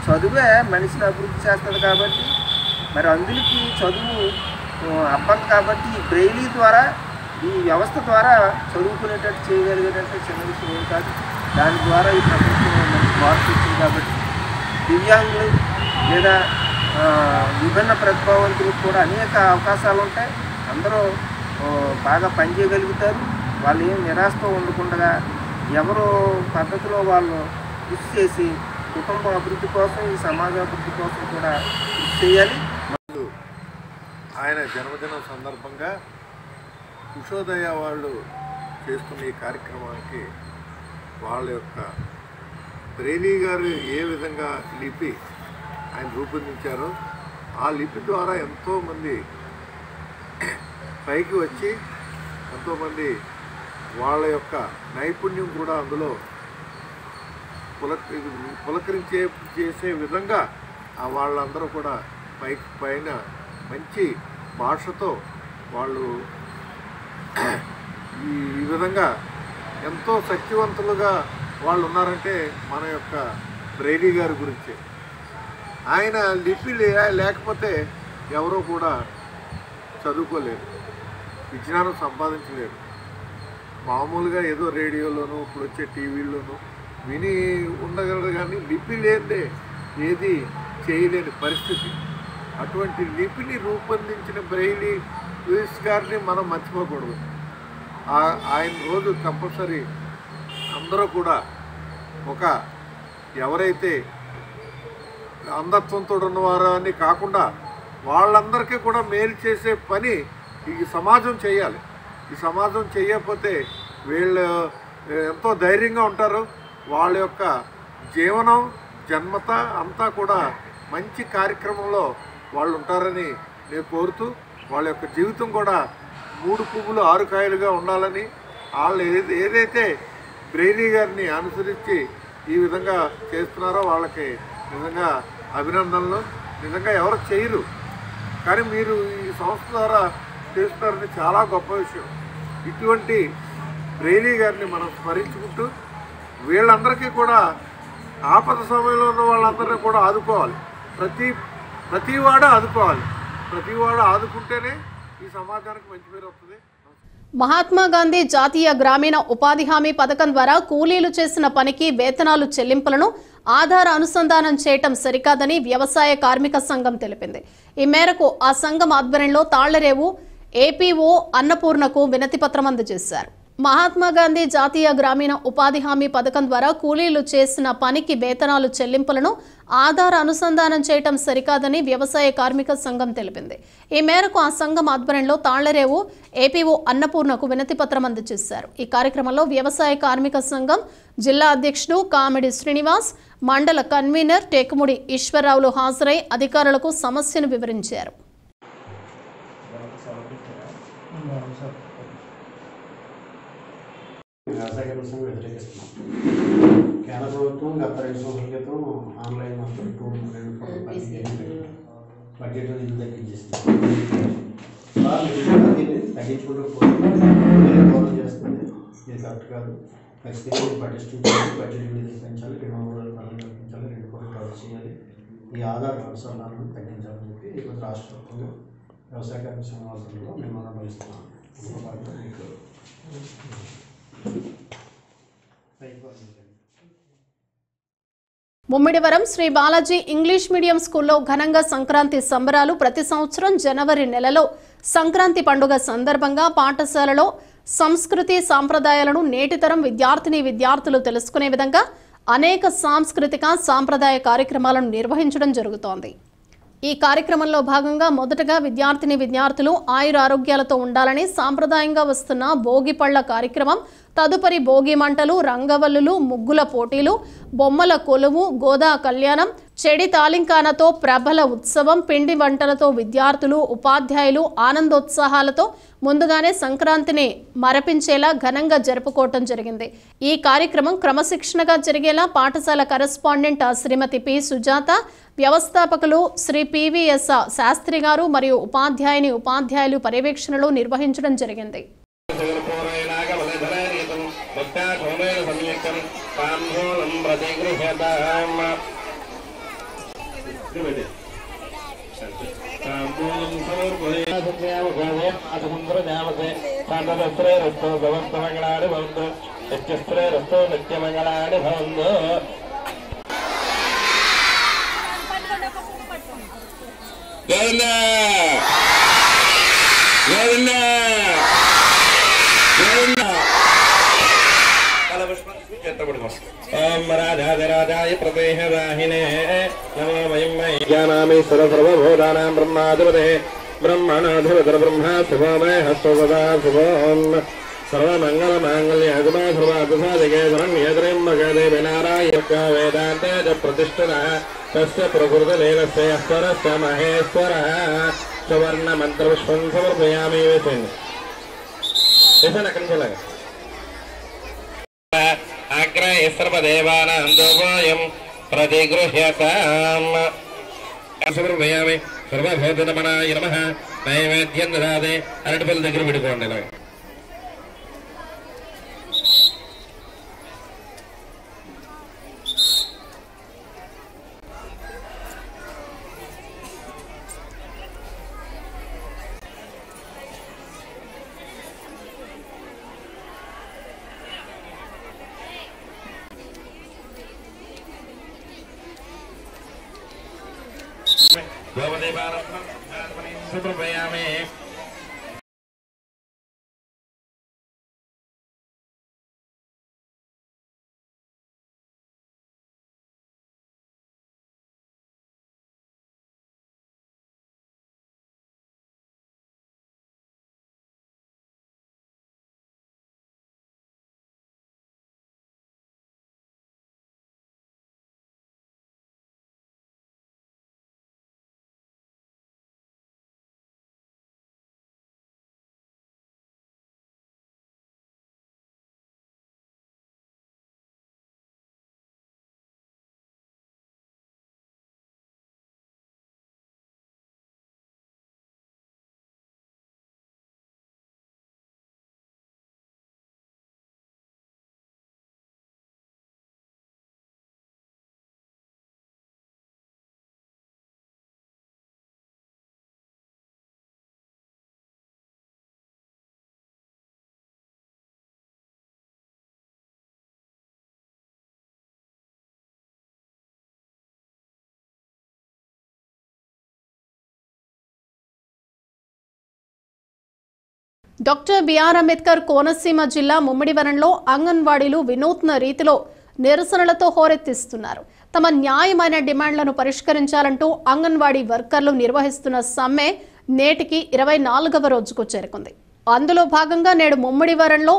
చదువే మనిషిని అభివృద్ధి చేస్తుంది కాబట్టి మరి అంధులకి చదువు అబ్బంది కాబట్టి ఈ బ్రెయిలీ ద్వారా ఈ వ్యవస్థ ద్వారా చదువుకునేటట్టు చేయగలిగేటంటే చిన్న విషయం ఏం కాదు. దాని ద్వారా ఈ ప్రపంచంలో మంచి మార్పు వచ్చింది కాబట్టి దివ్యాంగులు లేదా విభిన్న ప్రతిభావంతులకు కూడా అనేక అవకాశాలు ఉంటాయి. అందరూ బాగా పనిచేయగలుగుతారు. వాళ్ళు ఏం నిరాశతో ఉండకుండా ఎవరో పద్ధతిలో వాళ్ళు కృషి చేసి కుటుంబ అభివృద్ధి కోసం ఈ సమాజ అభివృద్ధి కోసం కూడా కృషి చేయాలి. ఆయన జన్మదినం సందర్భంగా ఉషోదయ వాళ్ళు చేస్తున్న ఈ కార్యక్రమానికి వాళ్ళ యొక్క బ్రెయిలీ గారు ఏ విధంగా లిపి ఆయన రూపొందించారో ఆ లిపి ద్వారా ఎంతోమంది పైకి వచ్చి ఎంతోమంది వాళ్ళ యొక్క నైపుణ్యం కూడా అందులో పులకరించే చేసే విధంగా వాళ్ళందరూ కూడా పైన మంచి భాషతో వాళ్ళు ఈ విధంగా ఎంతో శక్తివంతులుగా వాళ్ళు ఉన్నారంటే మన యొక్క బ్రెయిలీ గారి గురించే. ఆయన లిపి లేకపోతే ఎవరో కూడా చదువుకోలేరు, విజ్ఞానం సంపాదించలేరు. మామూలుగా ఏదో రేడియోలోనూ ఇప్పుడు వచ్చే టీవీల్లోనూ విని ఉండగలరు, కానీ లిపి లేదే ఏది చేయలేని పరిస్థితి. అటువంటి లిపిని రూపొందించిన బ్రెయిలీ లూయిస్ గారిని మనం మర్చిపోకూడదు. ఆయన రోజు కంపల్సరీ అందరూ కూడా ఎవరైతే అంధత్వంతో ఉన్నవారు అని కాకుండా వాళ్ళందరికీ కూడా మేలు చేసే పని ఈ సమాజం చేయాలి. ఈ సమాజం చేయకపోతే వీళ్ళు ఎంతో ధైర్యంగా ఉంటారు. వాళ్ళ యొక్క జీవనం జన్మత అంతా కూడా మంచి కార్యక్రమంలో వాళ్ళు ఉంటారని నేను కోరుతూ, వాళ్ళ యొక్క జీవితం కూడా 3 పువ్వులు 6 కాయలుగా ఉండాలని, వాళ్ళు ఏదైతే బ్రెయిలీ గారిని అనుసరించి ఈ విధంగా చేస్తున్నారో వాళ్ళకి నిజంగా అభినందనలు. నిజంగా ఎవరు చేయరు, కానీ మీరు ఈ సంస్థ ద్వారా చేస్తున్నారని చాలా గొప్ప విషయం. ఇటువంటి బ్రెయిలీ గారిని మనం స్మరించుకుంటూ వీళ్ళందరికీ కూడా ఆపద సమయంలో ఉన్న వాళ్ళందరినీ కూడా ఆదుకోవాలి. ప్రతివాడు ఆదుకోవాలి. ప్రతివాడు ఆదుకుంటేనే ఈ సమాజానికి మంచి పేరు వస్తుంది. మహాత్మా గాంధీ జాతీయ గ్రామీణ ఉపాధి హామీ పథకం ద్వారా కూలీలు చేసిన పనికి వేతనాలు చెల్లింపులను ఆధార్ అనుసంధానం చేయటం సరికాదని వ్యవసాయ కార్మిక సంఘం తెలిపింది. ఈ మేరకు ఆ సంఘం ఆధ్వర్యంలో తాళ్లరేవు ఏపీఓ అన్నపూర్ణకు వినతిపత్రం అందజేశారు. మహాత్మా గాంధీ జాతీయ గ్రామీణ ఉపాధి హామీ పథకం ద్వారా కూలీలు చేసిన పనికి వేతనాలు చెల్లింపులను ఆధార్ అనుసంధానం చేయటం సరికాదని వ్యవసాయ కార్మిక సంఘం తెలిపింది. ఈ మేరకు ఆ సంఘం ఆధ్వర్యంలో తాళ్లరేవు ఏపీఓ అన్నపూర్ణకు వినతిపత్రం అందజేశారు. ఈ కార్యక్రమంలో వ్యవసాయ కార్మిక సంఘం జిల్లా అధ్యక్షుడు కామిడి శ్రీనివాస్, మండల కన్వీనర్ టేకుముడి ఈశ్వరరావులు హాజరై అధికారులకు సమస్యను వివరించారు. వ్యవసాయ కమిషన్ వ్యతిరేకిస్తున్నాం. కేంద్ర ప్రభుత్వం గత 2 సంవత్సరాల క్రితం ఆన్లైన్ మొత్తం 2 బడ్జెట్ నిధులు తగ్గించేస్తుంది. దీన్ని తగ్గించుకుంటూ పోతే చేస్తుంది. ఇది కరెక్ట్ కాదు. ఖచ్చితంగా పటిష్టం బడ్జెట్ నిధులు పెంచాలి, 2 రోజులు పనులు కల్పించాలి, 2 కోట్లు కవర్ చేయాలి. ఈ ఆధార్ అనుసంధానాన్ని తగ్గించాలని చెప్పి ఈరోజు రాష్ట్ర వ్యాప్తంగా వ్యవసాయ కమిషన్ వాసుల్లో మేము అనుభవిస్తున్నాం. ముమ్మిడివరం శ్రీ బాలాజీ ఇంగ్లీష్ మీడియం స్కూల్లో ఘనంగా సంక్రాంతి సంబరాలు. ప్రతి సంవత్సరం జనవరి నెలలో సంక్రాంతి పండుగ సందర్భంగా పాఠశాలలో సంస్కృతి సాంప్రదాయాలను నేటితరం విద్యార్థులు తెలుసుకునే విధంగా అనేక సాంస్కృతిక సాంప్రదాయ కార్యక్రమాలను నిర్వహించడం జరుగుతోంది. ఈ కార్యక్రమంలో భాగంగా మొదటగా విద్యార్థులు ఆయురారోగ్యాలతో ఉండాలని సాంప్రదాయంగా వస్తున్న భోగి పళ్ల కార్యక్రమం, తదుపరి భోగి మంటలు, రంగవల్లులు, ముగ్గుల పోటీలు, బొమ్మల కొలువు, గోదా కళ్యాణం, చెడి తాలింకానతో ప్రబల ఉత్సవం, పిండి వంటలతో విద్యార్థులు ఉపాధ్యాయులు ఆనందోత్సాహాలతో ముందుగానే సంక్రాంతిని మరపించేలా ఘనంగా జరుపుకోవటం జరిగింది. ఈ కార్యక్రమం క్రమశిక్షణగా జరిగేలా పాఠశాల కరెస్పాండెంట్ శ్రీమతి పి సుజాత, వ్యవస్థాపకులు శ్రీ పివిఎస్ శాస్త్రి గారు మరియు ఉపాధ్యాయులు పర్యవేక్షణలో నిర్వహించడం జరిగింది. राधाय प्रदेहवाहिने नमो वयं ज्ञानामि सर्वभूतानां ब्रह्माधिपते ब्रह्मणाधिपतिर्ब्रह्मा शुभो मे हस्तो सदा शुभोन् सर्वमङ्गलमाङ्गल्ये शुभे सर्वार्थसाधिके शरण्ये देवी नारायणस्य वेदान्ते च प्रतिष्ठितः तस्य प्रकृतिलीलस्य ईश्वरस्य महेश्वरः सुवर्णमन्त्रपुष्पं समर्पयामि अग्रे सर्वदेवानां दोषोऽयं प्रतिगृह्यताम् समर्पयामि सर्वभूतनमनाय नमः नैवेद्यं ददाति अरटिपल्లి దగ్గర పెట్టుకోండి ఇలా समर्पयामि డాక్టర్ బిఆర్ అంబేద్కర్ కోనసీమ జిల్లా ముమ్మిడివరంలో అంగన్వాడీలు వినూత్న రీతిలో నిరసనలతో హోరెత్తిస్తున్నారు. తమ న్యాయమైన డిమాండ్లను పరిష్కరించాలంటూ అంగన్వాడీ వర్కర్లు నిర్వహిస్తున్న సమ్మె నేటికి 24వ రోజుకు చేరుకుంది. అందులో భాగంగా నేడు ముమ్మిడివరంలో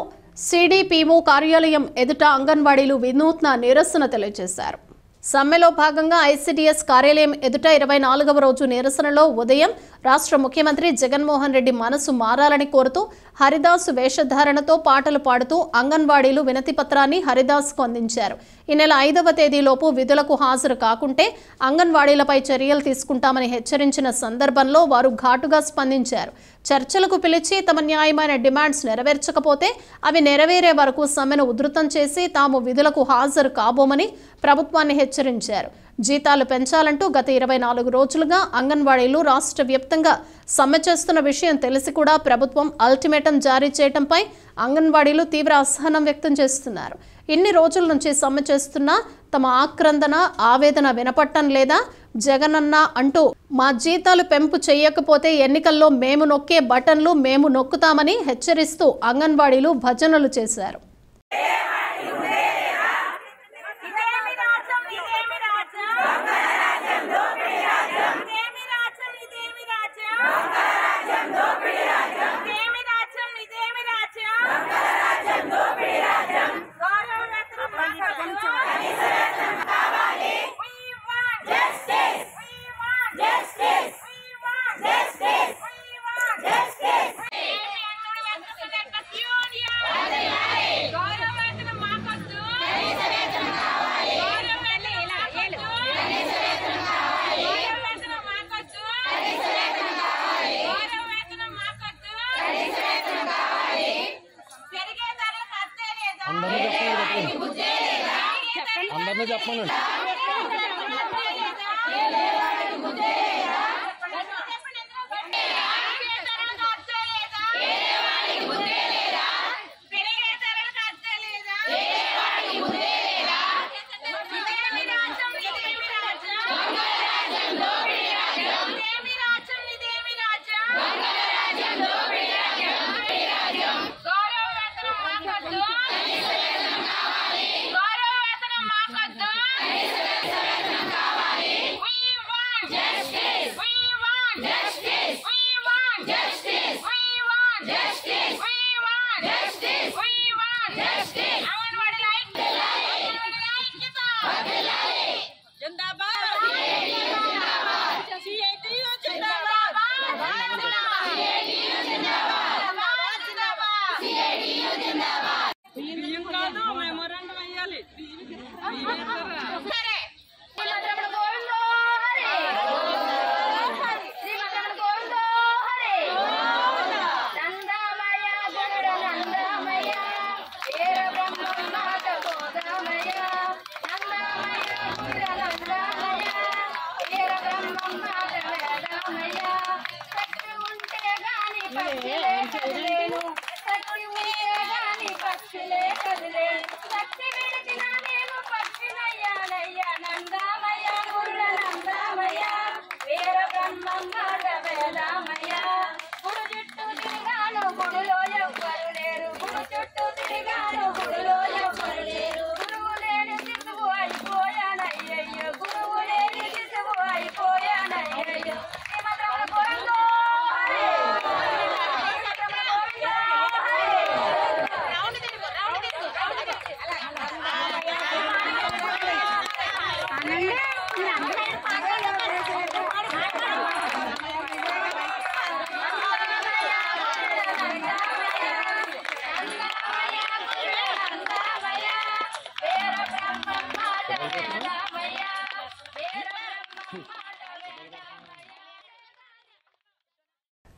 సిడిపిఓ కార్యాలయం ఎదుట అంగన్వాడీలు వినూత్న నిరసన తెలియజేశారు. సమ్మెలో భాగంగా ఐసిడిఎస్ కార్యాలయం ఎదుట 24వ రోజు నిరసనలో ఉదయం రాష్ట్ర ముఖ్యమంత్రి జగన్మోహన్ రెడ్డి మనసు మారాలని కోరుతూ హరిదాస్ వేషధారణతో పాటలు పాడుతూ అంగన్వాడీలు వినతి పత్రాన్ని హరిదాస్కు అందించారు. ఈ నెల 5వ తేదీలోపు విధులకు హాజరు కాకుంటే అంగన్వాడీలపై చర్యలు తీసుకుంటామని హెచ్చరించిన సందర్భంలో వారు ఘాటుగా స్పందించారు. చర్చలకు పిలిచి తమ న్యాయమైన డిమాండ్స్ నెరవేర్చకపోతే అవి నెరవేరే వరకు సమ్మెను ఉధృతం చేసి తాము విధులకు హాజరు కాబోమని ప్రభుత్వాన్ని హెచ్చరించారు. జీతాలు పెంచాలంటూ గత 24 రోజులుగా అంగన్వాడీలు రాష్ట్ర వ్యాప్తంగా సమ్మె చేస్తున్న విషయం తెలిసి కూడా ప్రభుత్వం అల్టిమేటం జారీ చేయడంపై అంగన్వాడీలు తీవ్ర అసహనం వ్యక్తం చేస్తున్నారు. ఇన్ని రోజుల నుంచి సమ్మె చేస్తున్నా తమ ఆక్రందన ఆవేదన వినపట్టం లేదా? జగనన్న అంటూ మా జీతాలు పెంపు చేయకపోతే ఎన్నికల్లో మేము నొక్కే బటన్లు మేము నొక్కుతామని హెచ్చరిస్తూ అంగన్వాడీలు భజనలు చేశారు. అందరినీ చెప్పండి. గౌరవ వేతనం మాకొద్దు.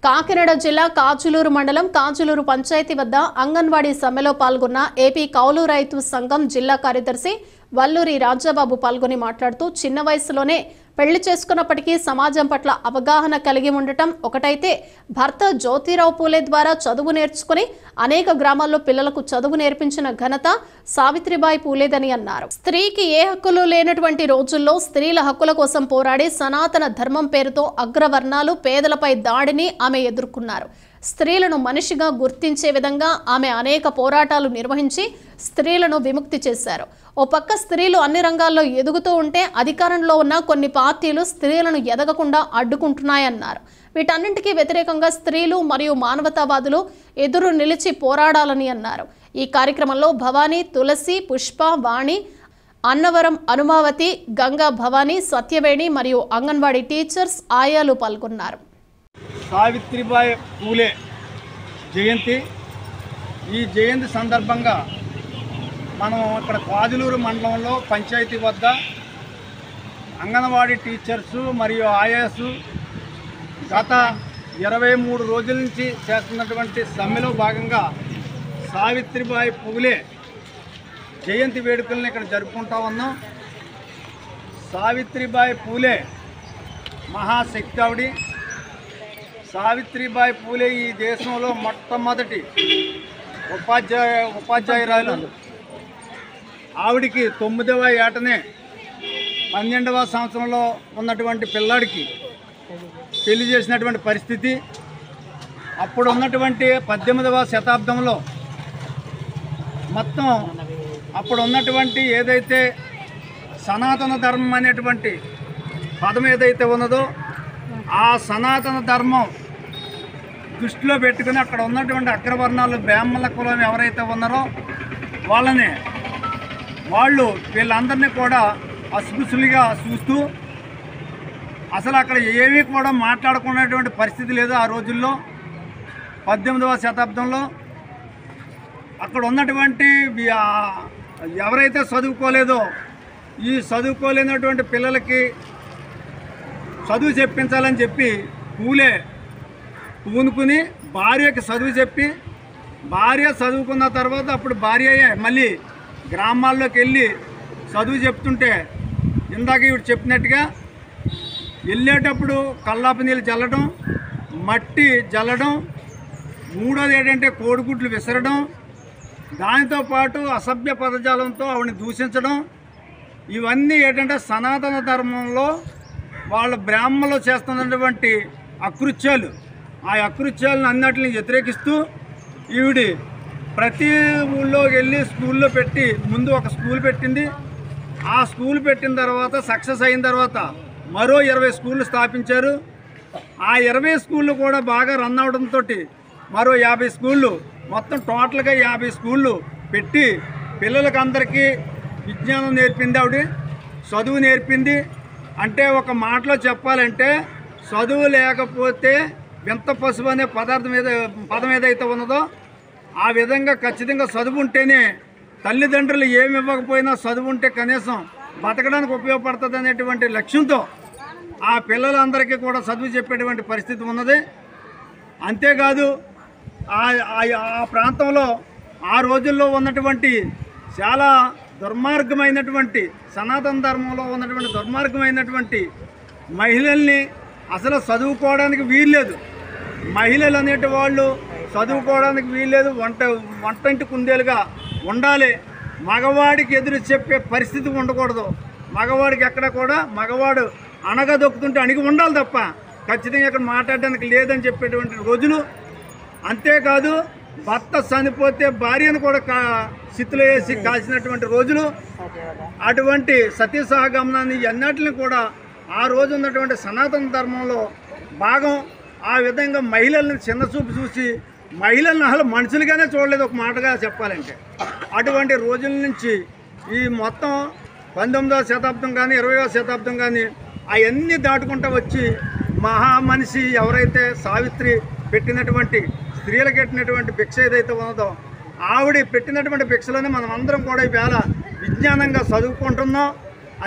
కాకినాడ జిల్లా కాజులూరు మండలం కాజులూరు పంచాయతీ వద్ద అంగన్వాడీ సమ్మెలో పాల్గొన్న ఏపీ కౌలు రైతు సంఘం జిల్లా కార్యదర్శి వల్లూరి రాజాబాబు పాల్గొని మాట్లాడుతూ చిన్న వయసులోనే పెళ్లి చేసుకున్నప్పటికీ సమాజం పట్ల అవగాహన కలిగి ఉండటం ఒకటైతే భర్త జ్యోతిరావు పూలే ద్వారా చదువు నేర్చుకుని అనేక గ్రామాల్లో పిల్లలకు చదువు నేర్పించిన ఘనత సావిత్రిబాయి పూలేదని అన్నారు. స్త్రీకి ఏ హక్కులు లేనటువంటి రోజుల్లో స్త్రీల హక్కుల కోసం పోరాడి సనాతన ధర్మం పేరుతో అగ్రవర్ణాలు పేదలపై దాడిని ఆమె ఎదుర్కొన్నారు. స్త్రీలను మనిషిగా గుర్తించే విధంగా ఆమె అనేక పోరాటాలు నిర్వహించి స్త్రీలను విముక్తి చేశారు. ఓ పక్క స్త్రీలు అన్ని రంగాల్లో ఎదుగుతూ ఉంటే అధికారంలో ఉన్న కొన్ని పార్టీలు స్త్రీలను ఎదగకుండా అడ్డుకుంటున్నాయన్నారు. వీటన్నింటికీ వ్యతిరేకంగా స్త్రీలు మరియు మానవతావాదులు ఎదురు నిలిచి పోరాడాలని అన్నారు. ఈ కార్యక్రమంలో భవానీ, తులసి, పుష్ప, వాణి, అన్నవరం అనుమావతి, గంగా భవానీ, సత్యవేణి మరియు అంగన్వాడీ టీచర్స్, ఆయాలు పాల్గొన్నారు. సావిత్రిబాయి పూలే జయంతి. ఈ జయంతి సందర్భంగా మనం ఇక్కడ కాజులూరు మండలంలో పంచాయతీ వద్ద అంగన్వాడీ టీచర్సు మరియు ఆయాసు గత 23 రోజుల నుంచి చేస్తున్నటువంటి సమ్మెలో భాగంగా సావిత్రిబాయి పూలే జయంతి వేడుకలను ఇక్కడ జరుపుకుంటా ఉన్నాం. సావిత్రిబాయి పూలే మహాశక్తి ఆవిడ. సావిత్రిబాయి పూలే ఈ దేశంలో మొట్టమొదటి ఉపాధ్యాయురాలు. ఆవిడికి 9వ ఏటనే 12వ సంవత్సరంలో ఉన్నటువంటి పిల్లాడికి పెళ్లి చేసినటువంటి పరిస్థితి. అప్పుడు ఉన్నటువంటి 18వ శతాబ్దంలో మొత్తం అప్పుడు ఉన్నటువంటి ఏదైతే సనాతన ధర్మం అనేటువంటి పదం ఏదైతే ఉన్నదో ఆ సనాతన ధర్మం దృష్టిలో పెట్టుకుని అక్కడ ఉన్నటువంటి అగ్రవర్ణాలు బ్రాహ్మణ కులం ఎవరైతే ఉన్నారో వీళ్ళందరినీ కూడా అస్పృశ్యులుగా చూస్తూ అసలు అక్కడ ఏమీ కూడా మాట్లాడుకునేటువంటి పరిస్థితి లేదు. ఆ రోజుల్లో 18వ శతాబ్దంలో అక్కడ ఉన్నటువంటి ఎవరైతే చదువుకోలేదో ఈ చదువుకోలేనటువంటి పిల్లలకి చదువు చెప్పించాలని చెప్పి పూలే పూనుకుని భార్యకి చదువు చెప్పి, భార్య చదువుకున్న తర్వాత అప్పుడు భార్యయే మళ్ళీ గ్రామాల్లోకి వెళ్ళి చదువు చెప్తుంటే ఇందాక ఇవి చెప్పినట్టుగా వెళ్ళేటప్పుడు కల్లాపు నీళ్ళు చల్లడం, మట్టి జల్లడం, మూడోది ఏంటంటే కోడిగుడ్లు విసరడం, దానితో పాటు అసభ్య పదజాలంతో ఆవిడని దూషించడం, ఇవన్నీ ఏంటంటే సనాతన ధర్మంలో వాళ్ళ బ్రాహ్మణులు చేస్తున్నటువంటి అకృత్యాలు. ఆ అకృత్యాలను అన్నిటిని వ్యతిరేకిస్తూ ఈవిడి ప్రతి ఊళ్ళోకి వెళ్ళి స్కూల్లో పెట్టి ముందు ఒక స్కూల్ పెట్టింది. ఆ స్కూల్ పెట్టిన తర్వాత సక్సెస్ అయిన తర్వాత మరో 20 స్కూళ్ళు స్థాపించారు. ఆ 20 స్కూళ్ళు కూడా బాగా రన్ అవడంతో మరో 50 స్కూళ్ళు మొత్తం టోటల్గా 50 స్కూళ్ళు పెట్టి పిల్లలకి అందరికీ విజ్ఞానం నేర్పింది ఆవిడ, చదువు నేర్పింది. అంటే ఒక మాటలో చెప్పాలంటే చదువు లేకపోతే వింత పశువు అనే పదం ఏదైతే ఉన్నదో ఆ విధంగా ఖచ్చితంగా చదువు ఉంటేనే తల్లిదండ్రులు ఏమి ఇవ్వకపోయినా చదువు ఉంటే కనీసం బతకడానికి ఉపయోగపడుతుంది అనేటువంటి లక్ష్యంతో ఆ పిల్లలందరికీ కూడా చదువు చెప్పేటువంటి పరిస్థితి ఉన్నది. అంతేకాదు ఆ ప్రాంతంలో ఆ రోజుల్లో ఉన్నటువంటి చాలా దుర్మార్గమైనటువంటి సనాతన ధర్మంలో ఉన్నటువంటి దుర్మార్గమైనటువంటి మహిళల్ని అసలు చదువుకోవడానికి వీల్లేదు. మహిళలు అనేటి వాళ్ళు చదువుకోవడానికి వీల్లేదు, వంటింటి కుందేలుగా ఉండాలి. మగవాడికి ఎదురు చెప్పే పరిస్థితి ఉండకూడదు. మగవాడికి ఎక్కడ కూడా మగవాడు అణగదొక్కుతుంటే అణిగి ఉండాలి తప్ప ఖచ్చితంగా ఇక్కడ మాట్లాడడానికి లేదని చెప్పేటువంటి రోజులు. అంతేకాదు భర్త చనిపోతే భార్యను కూడా సిత్తులో వేసి కాల్చినటువంటి రోజులు. అటువంటి సతీ సహగమనాన్ని అన్నిటిని కూడా ఆ రోజు ఉన్నటువంటి సనాతన ధర్మంలో భాగం. ఆ విధంగా మహిళల్ని చిన్నచూపు చూసి మహిళలను అసలు మనుషులుగానే చూడలేదు ఒక మాటగా చెప్పాలంటే. అటువంటి రోజుల నుంచి ఈ మొత్తం 19వ శతాబ్దం కానీ 20వ శతాబ్దం కానీ అవన్నీ దాటుకుంటూ వచ్చి మహామనిషి ఎవరైతే సావిత్రి పెట్టినటువంటి స్త్రీలకు పెట్టినటువంటి భిక్ష ఏదైతే ఉన్నదో ఆవిడ పెట్టినటువంటి భిక్షలోనే మనం అందరం కూడా ఈవేళ విజ్ఞానంగా చదువుకుంటున్నాం.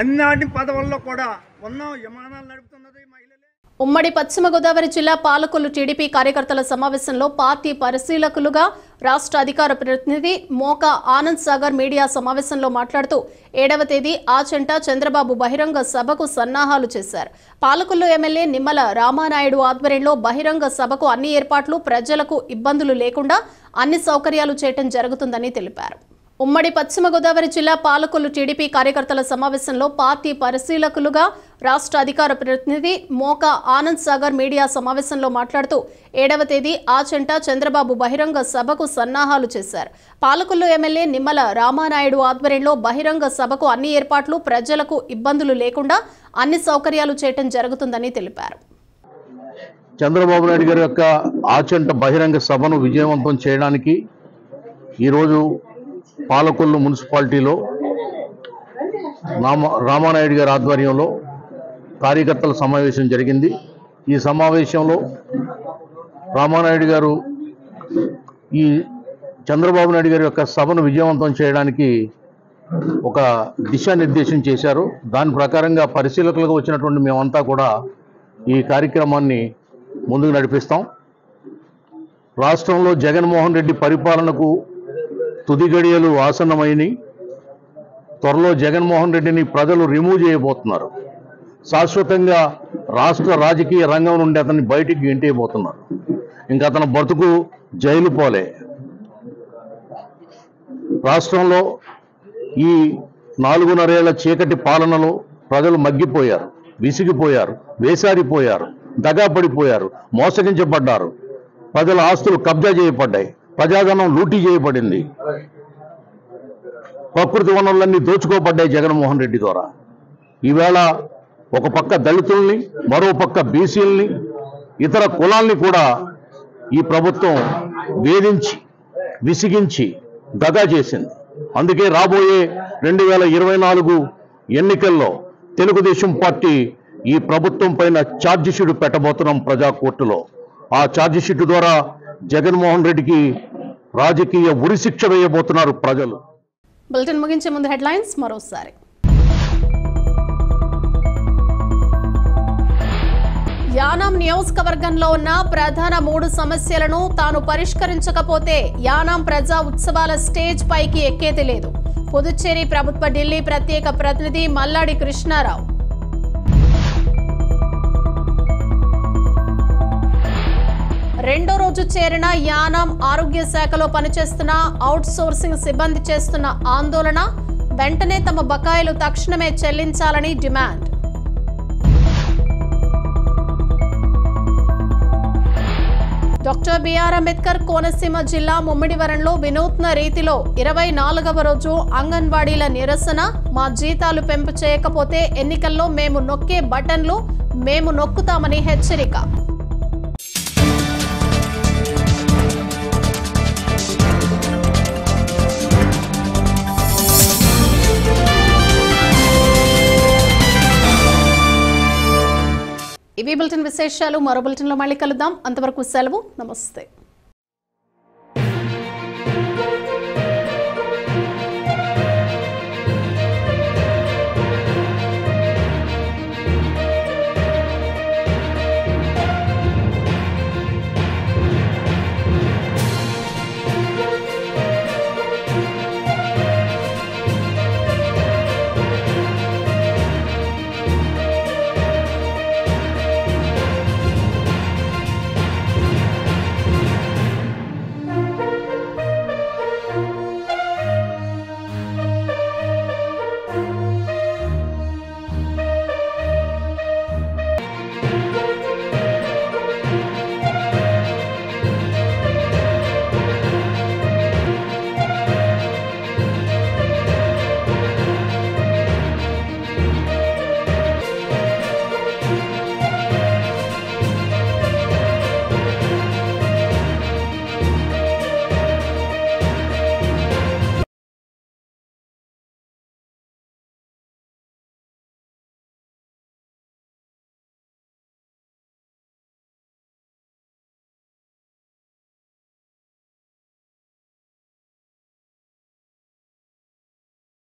అన్ని పదవుల్లో కూడా ఉన్నాం, విమానాలు నడుపుతున్నది మహిళలే. ఉమ్మడి పశ్చిమ గోదావరి జిల్లా పాలకొల్లు టీడీపీ కార్యకర్తల సమావేశంలో పార్టీ పరిశీలకులుగా రాష్ట్ర అధికార ప్రతినిధి మోకా ఆనంద్ సాగర్ మీడియా సమావేశంలో మాట్లాడుతూ 7వ తేదీ ఆచంట చంద్రబాబు బహిరంగ సభకు సన్నాహాలు చేశారు. పాలకొల్లు ఎమ్మెల్యే నిమ్మల రామానాయుడు ఆధ్వర్యంలో బహిరంగ సభకు అన్ని ఏర్పాట్లు, ప్రజలకు ఇబ్బందులు లేకుండా అన్ని సౌకర్యాలు చేయటం జరుగుతుందని తెలిపారు. ఉమ్మడి పశ్చిమ గోదావరి జిల్లా పాలకొల్లు టీడీపీ కార్యకర్తల సమావేశంలో పార్టీ పరిశీలకులుగా రాష్ట్ర అధికార ప్రతినిధి మోకా ఆనంద్ సాగర్ మీడియా సమావేశంలో మాట్లాడుతూ 7వ తేదీ ఆచంట చంద్రబాబు బహిరంగ సభకు సన్నాహాలు చేశారు. పాలకొల్లు ఎమ్మెల్యే నిమ్మల రామానాయుడు ఆధ్వర్యంలో బహిరంగ సభకు అన్ని ఏర్పాట్లు, ప్రజలకు ఇబ్బందులు లేకుండా అన్ని సౌకర్యాలు చేయటం జరుగుతుందని తెలిపారు. చంద్రబాబు నాయుడు గారి యొక్క ఆచంట బహిరంగ సభను విజయవంతం చేయడానికి ఈరోజు పాలకొల్లు మున్సిపాలిటీలో రామానాయుడు గారి ఆధ్వర్యంలో కార్యకర్తల సమావేశం జరిగింది. ఈ సమావేశంలో రామానాయుడు గారు ఈ చంద్రబాబు నాయుడు గారి యొక్క సభను విజయవంతం చేయడానికి ఒక దిశానిర్దేశం చేశారు. దాని ప్రకారంగా పరిశీలకులుగా వచ్చినటువంటి మేమంతా కూడా ఈ కార్యక్రమాన్ని ముందుకు నడిపిస్తాం. రాష్ట్రంలో జగన్మోహన్ రెడ్డి పరిపాలనకు తుది గడియలు ఆసన్నమైనవి. త్వరలో జగన్మోహన్ రెడ్డిని ప్రజలు రిమూవ్ చేయబోతున్నారు. శాశ్వతంగా రాష్ట్ర రాజకీయ రంగం నుండి అతన్ని బయటికి గెంటేయబోతున్నారు. ఇంకా అతను బతుకు జైలు పోలే. రాష్ట్రంలో ఈ 4.5 ఏళ్ల చీకటి పాలనలో ప్రజలు మగ్గిపోయారు, విసిగిపోయారు, వేసారిపోయారు, దగాపడిపోయారు, మోసగించబడ్డారు. ప్రజల ఆస్తులు కబ్జా చేయబడ్డాయి, ప్రజాధనం లూటీ చేయబడింది, ప్రకృతి వనరులన్నీ దోచుకోబడ్డాయి జగన్మోహన్ రెడ్డి ద్వారా. ఈవేళ ఒక పక్క దళితుల్ని, మరో పక్క బీసీలని, ఇతర కులాల్ని కూడా ఈ ప్రభుత్వం వేధించి విసిగించి దగా చేసింది. అందుకే రాబోయే 2024 ఎన్నికల్లో తెలుగుదేశం పార్టీ ఈ ప్రభుత్వం పైన ఛార్జిషీట్ పెట్టబోతున్నాం ప్రజా కోర్టులో. ఆ ఛార్జిషీట్ ద్వారా జగన్మోహన్ రెడ్డికి రాజకీయ ఉరిశిక్ష వేయబోతున్నారు ప్రజలు. బులెటిన్ ముగించే ముందు హెడ్లైన్స్ మరోసారి. యానాం నియోజకవర్గంలో ఉన్న ప్రధాన 3 సమస్యలను తాను పరిష్కరించకపోతే యానాం ప్రజా ఉత్సవాల స్టేజ్ పైకి ఎక్కేది లేదు. పుదుచ్చేరి ప్రభుత్వ ఢిల్లీ ప్రత్యేక ప్రతినిధి మల్లాడి కృష్ణారావు. రెండో రోజు చేరిన యానాం ఆరోగ్య శాఖలో పనిచేస్తున్న అవుట్ సోర్సింగ్ సిబ్బంది చేస్తున్న ఆందోళన. వెంటనే తమ బకాయిలు తక్షణమే చెల్లించాలని demand. Doctor B R Ambedkar Konaseema జిల్లా ముమ్మిడివరంలో వినూత్న రీతిలో 24వ రోజు అంగన్వాడీల నిరసన. మా జీతాలు పెంపు చేయకపోతే ఎన్నికల్లో మేము నొక్కే బటన్లు మేము నొక్కుతామని హెచ్చరిక. విశేషాలు మరో బులెటిన్లో మళ్ళీ కలుద్దాం. అంతవరకు సెలవు. నమస్తే.